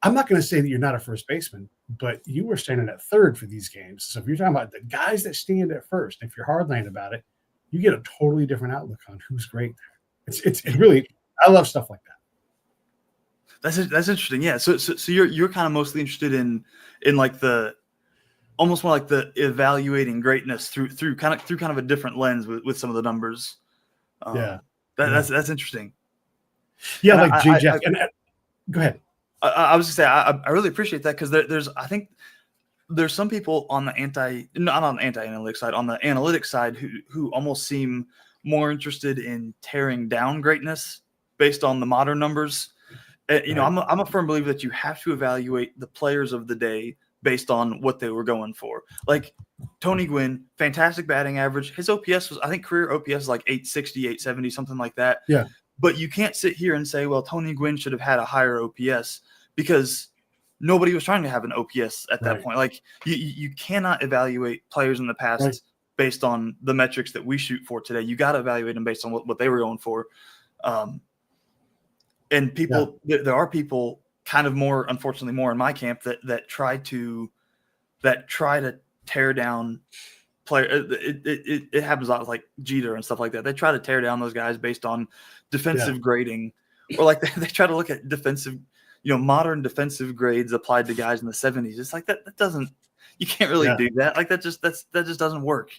I'm not going to say that you're not a first baseman, but you were standing at third for these games. So if you're talking about the guys that stand at first, if you're hardline about it, you get a totally different outlook on who's great there. It's really, I love stuff like that. That's interesting. Yeah. So you're kind of mostly interested in like the almost more like the evaluating greatness through kind of a different lens with some of the numbers. That's interesting. Yeah, and like J. Jeff. Go ahead. I was going to say, I really appreciate that, because I think there's some people on the not on the anti-analytics side, on the analytics side, who almost seem more interested in tearing down greatness based on the modern numbers. Right. I'm a firm believer that you have to evaluate the players of the day based on what they were going for. Like Tony Gwynn, fantastic batting average. His OPS was, I think, career OPS is like 860, 870, something like that. Yeah. But you can't sit here and say, well, Tony Gwynn should have had a higher OPS, because nobody was trying to have an OPS at that point. Like you cannot evaluate players in the past based on the metrics that we shoot for today. You got to evaluate them based on what they were going for. And people, there are people kind of more, unfortunately, more in my camp that try to tear down player. It happens a lot with like Jeter and stuff like that. They try to tear down those guys based on defensive grading, or like they try to look at defensive, modern defensive grades applied to guys in the 70s. It's like that doesn't, you can't really do that. Like that just doesn't work.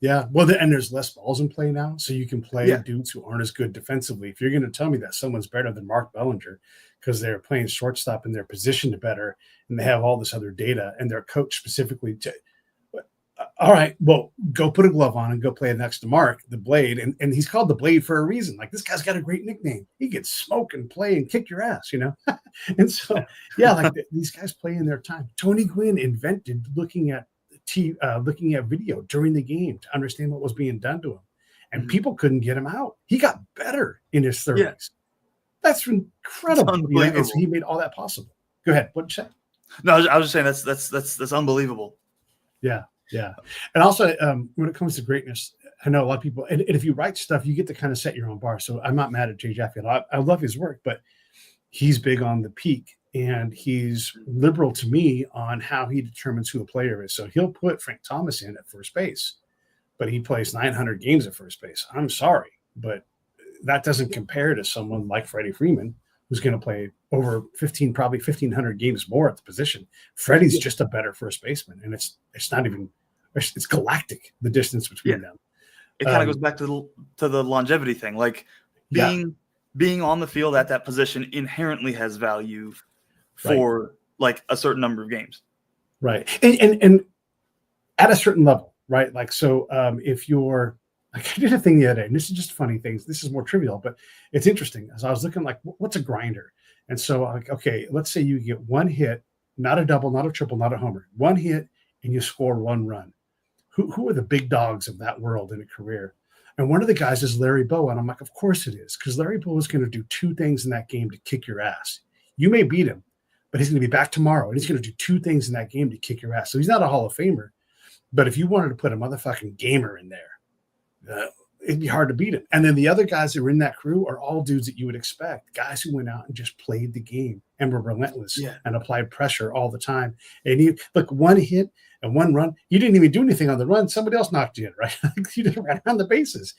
Yeah. Well, and there's less balls in play now, so you can play dudes who aren't as good defensively. If you're going to tell me that someone's better than Mark Bellinger because they're playing shortstop and they're positioned better and they have all this other data and they're coached specifically to, all right, well, go put a glove on and go play next to Mark, the Blade. And he's called the Blade for a reason. Like, this guy's got a great nickname. He can smoke and play and kick your ass, And so, these guys play in their time. Tony Gwynn invented looking at video during the game to understand what was being done to him. And people couldn't get him out. He got better in his 30s. Yeah. That's incredible. And so he made all that possible. Go ahead. What'd you say? No, I was just saying that's unbelievable. Yeah. Yeah. And also, when it comes to greatness, I know a lot of people, and if you write stuff, you get to kind of set your own bar. So I'm not mad at Jay Jaffe. I love his work, but he's big on the peak. and he's liberal to me on how he determines who a player is. So he'll put Frank Thomas in at first base, but he plays 900 games at first base. I'm sorry, but that doesn't compare to someone like Freddie Freeman, who's going to play over probably 1,500 games more at the position. Freddie's just a better first baseman, and it's not even, it's galactic, the distance between them. It kind of goes back to the longevity thing. Like being on the field at that position inherently has value for like a certain number of games. Right. And at a certain level, right? Like, so if you're, like, I did a thing the other day, and this is just funny things. This is more trivial, but it's interesting. As I was looking, like, what's a grinder? And so, like, okay, let's say you get one hit, not a double, not a triple, not a homer, one hit, and you score one run. Who are the big dogs of that world in a career? And one of the guys is Larry Bowa. And I'm like, of course it is, because Larry Bowa is going to do two things in that game to kick your ass. You may beat him, but he's going to be back tomorrow, and he's going to do two things in that game to kick your ass. So he's not a Hall of Famer, but if you wanted to put a motherfucking gamer in there, it'd be hard to beat him. And then the other guys that were in that crew are all dudes that you would expect, guys who went out and just played the game and were relentless and applied pressure all the time. And you look, one hit and one run, you didn't even do anything on the run. Somebody else knocked you in, right? You just ran around the bases.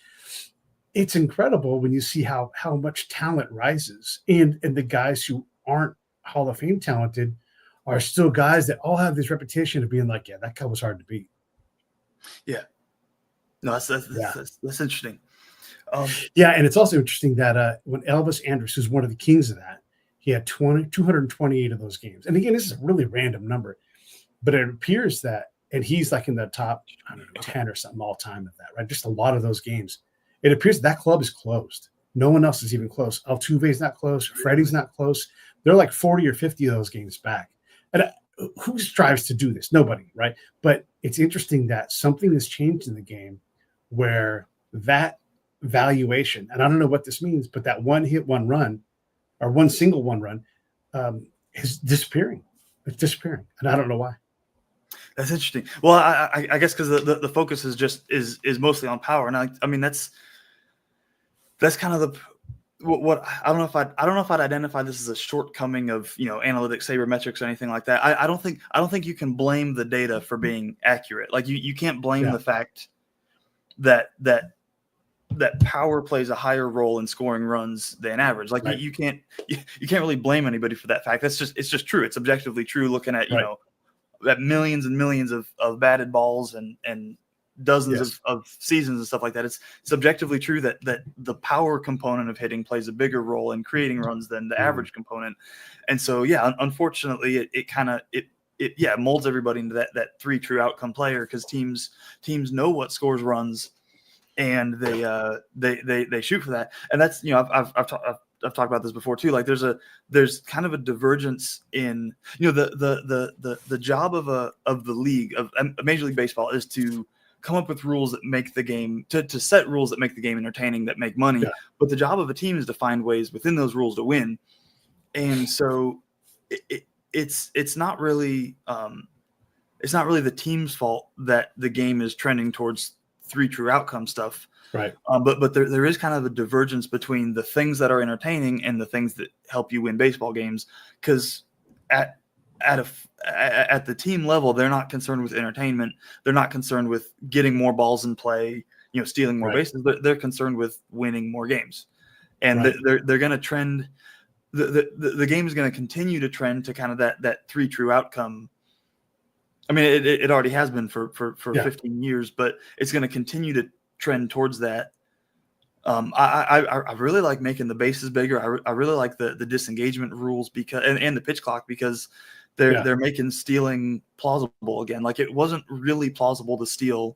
It's incredible when you see how much talent rises, and the guys who aren't Hall of Fame talented are still guys that all have this reputation of being like, yeah, that guy was hard to beat. Yeah. No, that's interesting. And it's also interesting that when Elvis Andrus, who's one of the kings of that, he had 228 of those games. And again, this is a really random number, but it appears that, and he's like in the top, I don't know, 10 or something all time of that, right? Just a lot of those games. It appears that club is closed. No one else is even close. Altuve's not close. Freddie's not close. They're like 40 or 50 of those games back. And who strives to do this? Nobody, right? But it's interesting that something has changed in the game where that valuation, and I don't know what this means, but that one hit, one run, or one single one run is disappearing. It's disappearing. And I don't know why. That's interesting. Well, I guess because the focus is mostly on power. And I mean, that's kind of what I don't know if I'd identify this as a shortcoming of, analytics, sabermetrics, or anything like that. I don't think you can blame the data for being accurate. Like you can't blame the fact that power plays a higher role in scoring runs than average. Like you can't really blame anybody for that fact. It's just true. It's objectively true. Looking at at millions and millions of batted balls and dozens of seasons and stuff like that. It's objectively true that the power component of hitting plays a bigger role in creating runs than the average component. And so, unfortunately it molds everybody into that three true outcome player, because teams know what scores runs, and they shoot for that. And that's, I've talked about this before too. Like there's kind of a divergence in, the job of the league, of Major League Baseball, is to come up with rules that make the game, to set rules that make the game entertaining, that make money. Yeah. But the job of a team is to find ways within those rules to win. And so it's not really the team's fault that the game is trending towards three true outcome stuff. Right. But there is kind of a divergence between the things that are entertaining and the things that help you win baseball games. Because at the team level, they're not concerned with entertainment. They're not concerned with getting more balls in play, stealing more bases. They're concerned with winning more games. And they're going to trend. The game is going to continue to trend to kind of that three true outcome. I mean, it already has been for 15 years, but it's going to continue to trend towards that. I really like making the bases bigger. I really like the disengagement rules because and the pitch clock, because they're making stealing plausible again. Like it wasn't really plausible to steal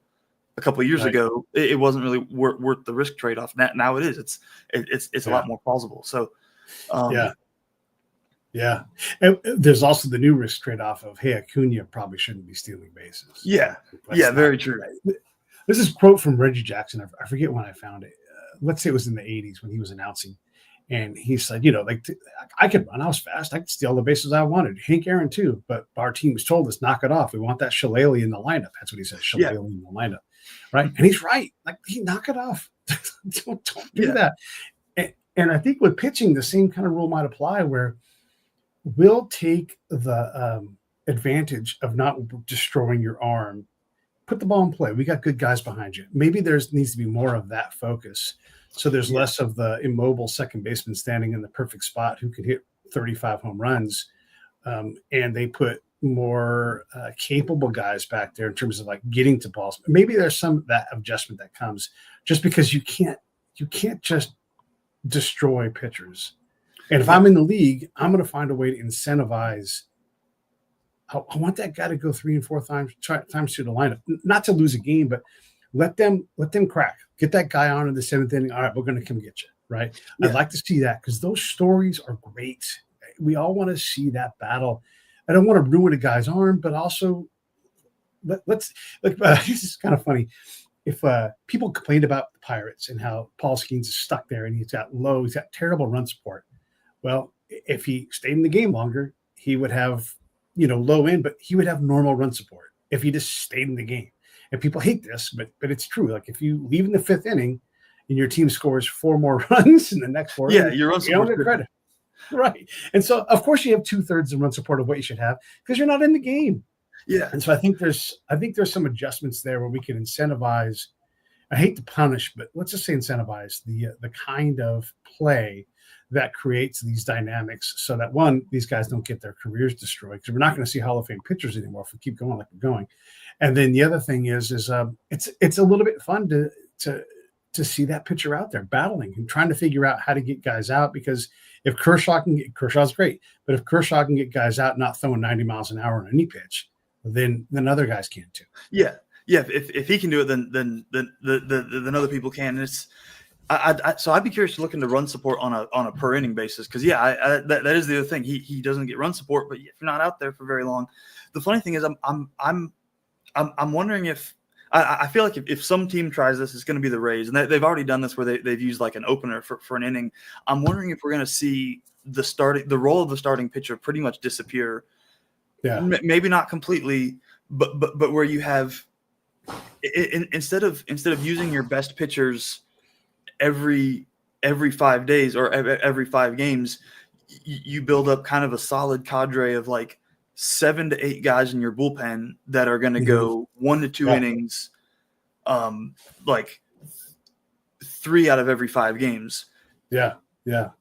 a couple of years ago. It wasn't really worth the risk trade-off. Now it is. It's a lot more plausible. So yeah. And there's also the new risk trade-off of, hey, Acuna probably shouldn't be stealing bases. Yeah. Very true. This is a quote from Reggie Jackson. I forget when I found it. Let's say it was in the 80s when he was announcing. And he said, I could run. I was fast. I could steal the bases I wanted. Hank Aaron too. But our team was told us, knock it off. We want that Shillelagh in the lineup. That's what he said, Shillelagh in the lineup. Right. And he's right. Like, knock it off. don't do that. And I think with pitching, the same kind of rule might apply, where we'll take the advantage of not destroying your arm. Put the ball in play. We got good guys behind you. Maybe there's needs to be more of that focus. So there's Yeah. less of the immobile second baseman standing in the perfect spot who can hit 35 home runs. And they put more capable guys back there in terms of like getting to balls. Maybe there's some of that adjustment that comes just because you can't just destroy pitchers. And if Yeah. I'm in the league, I'm going to find a way to incentivize. I want that guy to go 3 and 4 times through the lineup, not to lose a game, but let them crack. Get that guy on in the 7th inning. All right, we're going to come get you. Right. Yeah. I'd like to see that because those stories are great. We all want to see that battle. I don't want to ruin a guy's arm, but also let's like this is kind of funny. If people complained about the Pirates and how Paul Skeens is stuck there and he's got terrible run support. Well, if he stayed in the game longer, he would have, low end, but he would have normal run support if he just stayed in the game. And people hate this, but it's true. Like if you leave in the 5th inning and your team scores 4 more runs in the next 4 innings, Your run you don't support get credit. Right. And so of course you have 2/3 the run support of what you should have because you're not in the game. Yeah. And so I think there's some adjustments there where we can incentivize. I hate to punish, but let's just say incentivize the kind of play that creates these dynamics so that one, these guys don't get their careers destroyed because we're not going to see Hall of Fame pitchers anymore if we keep going like we're going. And then the other thing is it's a little bit fun to see that pitcher out there battling and trying to figure out how to get guys out because if Kershaw's great, but if Kershaw can get guys out not throwing 90 miles an hour on any pitch, then other guys can too. Yeah. If he can do it, then other people can. And it's so I'd be curious to look into run support on a per inning basis because that is the other thing. He doesn't get run support, but if you're not out there for very long, the funny thing is I'm wondering if I feel like if some team tries this, it's going to be the Rays, and they've already done this where they've used like an opener for an inning. I'm wondering if we're going to see the role of the starting pitcher pretty much disappear. Yeah, maybe not completely, but where you have instead of using your best pitchers every 5 days or every 5 games, you build up kind of a solid cadre of like 7 to 8 guys in your bullpen that are going to go 1 to 2 innings, like 3 out of every 5 games. Yeah. And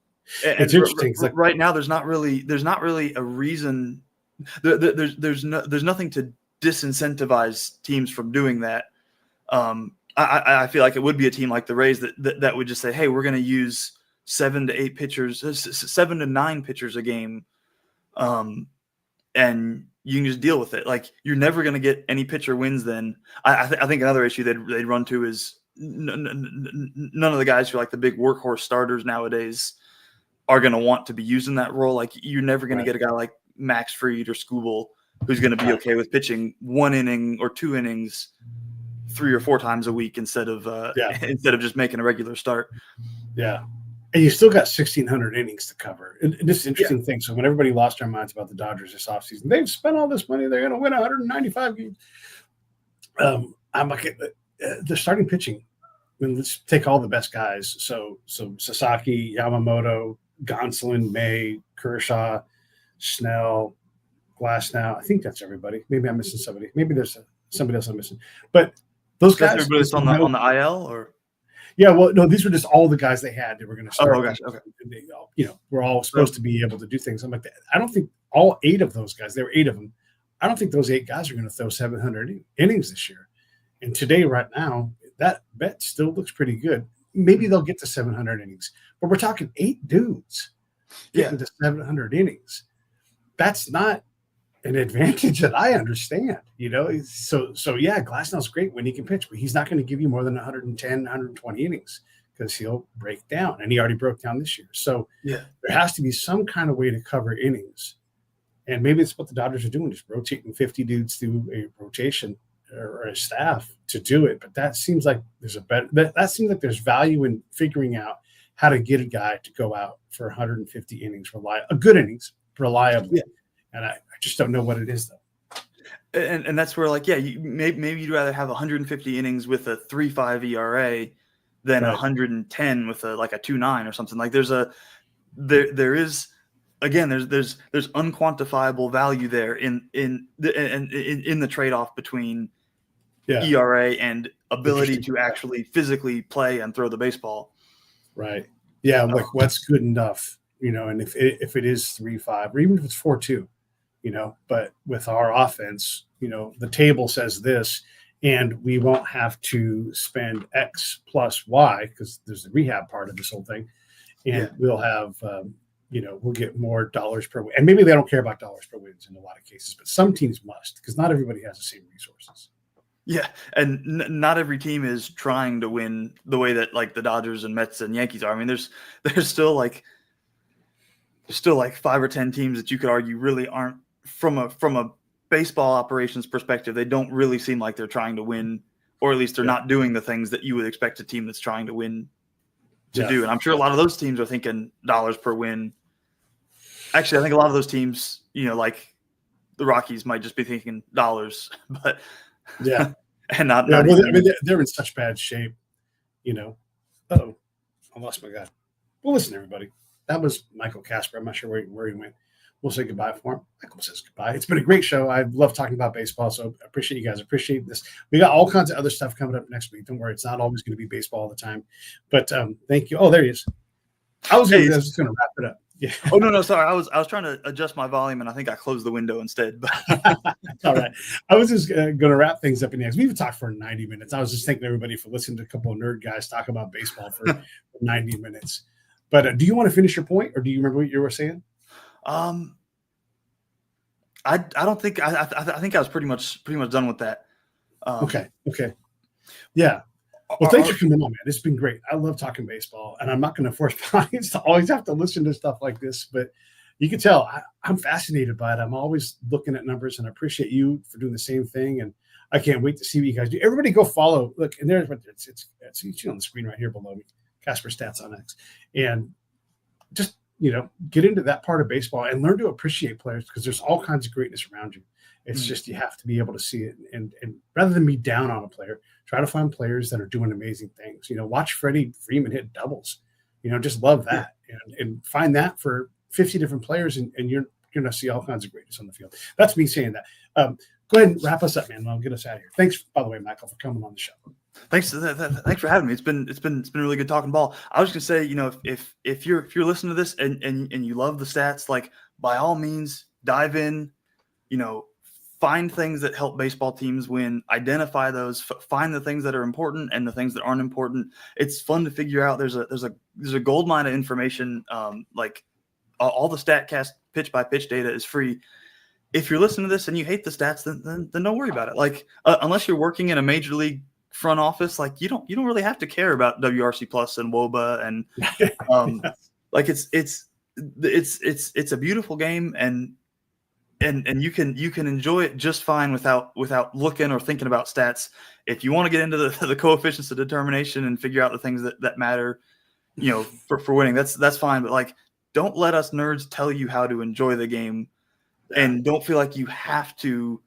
it's interesting. Right now, there's not really a reason. There's nothing to disincentivize teams from doing that. I feel like it would be a team like the Rays that would just say, hey, we're going to use 7 to 8 pitchers, 7 to 9 pitchers a game. And you can just deal with it. Like you're never going to get any pitcher wins. Then I think another issue they'd run to is none of the guys who are like the big workhorse starters nowadays are going to want to be using that role. Like you're never going to get a guy like Max Fried or Skubal who's going to be okay with pitching 1 inning or 2 innings 3 or 4 times a week instead of just making a regular start. Yeah. And you still got 1,600 innings to cover. And this is an interesting thing. So when everybody lost their minds about the Dodgers this offseason, they've spent all this money. They're going to win 195 games. I'm like, the starting pitching. I mean, let's take all the best guys. So Sasaki, Yamamoto, Gonsolin, May, Kershaw, Snell, Glasnow. I think that's everybody. Maybe I'm missing somebody. Maybe there's somebody else I'm missing. But those guys. Everybody's on the IL or. Yeah, well, no, these were just all the guys they had that were going to start. Oh, gosh, okay. And they, we're all supposed to be able to do things. I'm like, I don't think all 8 of those guys, there were 8 of them. I don't think those 8 guys are going to throw 700 innings this year. And today, right now, that bet still looks pretty good. Maybe they'll get to 700 innings, but we're talking 8 dudes getting to 700 innings. That's not an advantage that I understand, So yeah, Glasnow's great when he can pitch, but he's not going to give you more than 110, 120 innings because he'll break down, and he already broke down this year. So there has to be some kind of way to cover innings, and maybe it's what the Dodgers are doing, just rotating 50 dudes through a rotation or a staff to do it. But that seems like that seems like there's value in figuring out how to get a guy to go out for 150 innings, good innings, reliably. Yeah. And I just don't know what it is, though. And that's where, like, maybe you'd rather have 150 innings with a 3.5 ERA than 110 with a 2.9 or something. Like there is again, there's unquantifiable value there in the trade-off between ERA and ability to actually physically play and throw the baseball. Right. Yeah. Like what's good enough, and if it is 3.5 or even if it's 4.2, but with our offense, the table says this, and we won't have to spend X plus Y because there's the rehab part of this whole thing. And we'll have, we'll get more dollars per win. And maybe they don't care about dollars per wins in a lot of cases, but some teams must because not everybody has the same resources. Yeah, and not every team is trying to win the way that like the Dodgers and Mets and Yankees are. I mean, there's still like 5 or 10 teams that you could argue really aren't from a baseball operations perspective. They don't really seem like they're trying to win, or at least they're not doing the things that you would expect a team that's trying to win to do. And I'm sure a lot of those teams are thinking dollars per win. Actually, I think a lot of those teams, like the Rockies, might just be thinking dollars, but and not. Well, I mean, they're in such bad shape, Oh, I lost my guy. Well, listen, everybody, that was Michael Kasper. I'm not sure where he went. We'll say goodbye for him. Michael says goodbye. It's been a great show. I love talking about baseball, so I appreciate you guys. Appreciate this. We got all kinds of other stuff coming up next week. Don't worry, it's not always going to be baseball all the time. But thank you. Oh, there he is. I was just going to wrap it up. Yeah. Oh no, sorry. I was trying to adjust my volume, and I think I closed the window instead. But all right, I was just going to wrap things up. Next, we've talked for 90 minutes. I was just thanking everybody for listening to a couple of nerd guys talk about baseball for 90 minutes. But do you want to finish your point, or do you remember what you were saying? I don't think I think I was pretty much done with that. Okay. Yeah. Well, thanks for coming on, man. It's been great. I love talking baseball, and I'm not going to force my audience to always have to listen to stuff like this, but you can tell I'm fascinated by it. I'm always looking at numbers, and I appreciate you for doing the same thing, and I can't wait to see what you guys do. Everybody go follow. Look, and there's what it's on the screen right here below me, Kasper Stats on X. And just, get into that part of baseball and learn to appreciate players because there's all kinds of greatness around you. It's just you have to be able to see it. And rather than be down on a player, try to find players that are doing amazing things. Watch Freddie Freeman hit doubles. Just love that. And find that for 50 different players, and you're going to see all kinds of greatness on the field. That's me saying that. Go ahead and wrap us up, man, and I'll get us out of here. Thanks, by the way, Michael, for coming on the show. Thanks for having me. It's been really good talking ball. I was gonna say, if you're listening to this and you love the stats, like by all means dive in, find things that help baseball teams win, identify those, find the things that are important and the things that aren't important. It's fun to figure out. There's a gold mine of information. Like all the StatCast pitch by pitch data is free. If you're listening to this and you hate the stats, then don't worry about it. Like unless you're working in a major league front office, like you don't really have to care about WRC plus and WOBA and like it's a beautiful game and you can enjoy it just fine without looking or thinking about stats. If you want to get into the coefficients of determination and figure out the things that matter, for winning, that's fine. But like, don't let us nerds tell you how to enjoy the game, and don't feel like you have to.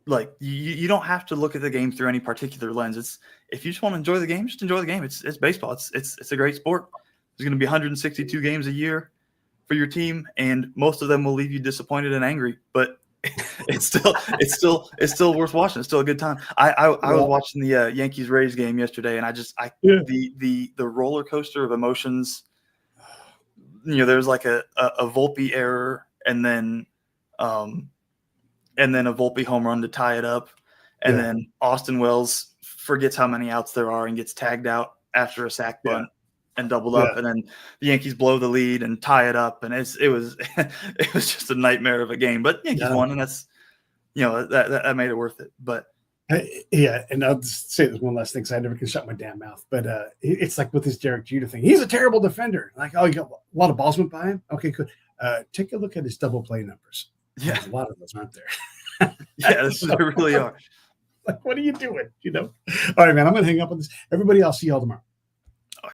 Like you don't have to look at the game through any particular lens. It's if you just want to enjoy the game, just enjoy the game. It's baseball. It's a great sport. There's going to be 162 games a year for your team, and most of them will leave you disappointed and angry. But it's still worth watching. It's still a good time. I was watching the Yankees Rays game yesterday, and the roller coaster of emotions. There was like a Volpe error, and then a Volpe home run to tie it up. And then Austin Wells forgets how many outs there are and gets tagged out after a sac bunt and doubled up. And then the Yankees blow the lead and tie it up. And it was just a nightmare of a game, but Yankees won. And that's, that made it worth it. But and I'll just say this one last thing because I never can shut my damn mouth. But it's like with this Derek Jeter thing. He's a terrible defender. Like, you got a lot of balls went by him. Okay, good. Take a look at his double play numbers. Yeah, there's a lot of those, aren't there? There really are. Like, what are you doing? All right, man, I'm going to hang up on this. Everybody, I'll see you all tomorrow.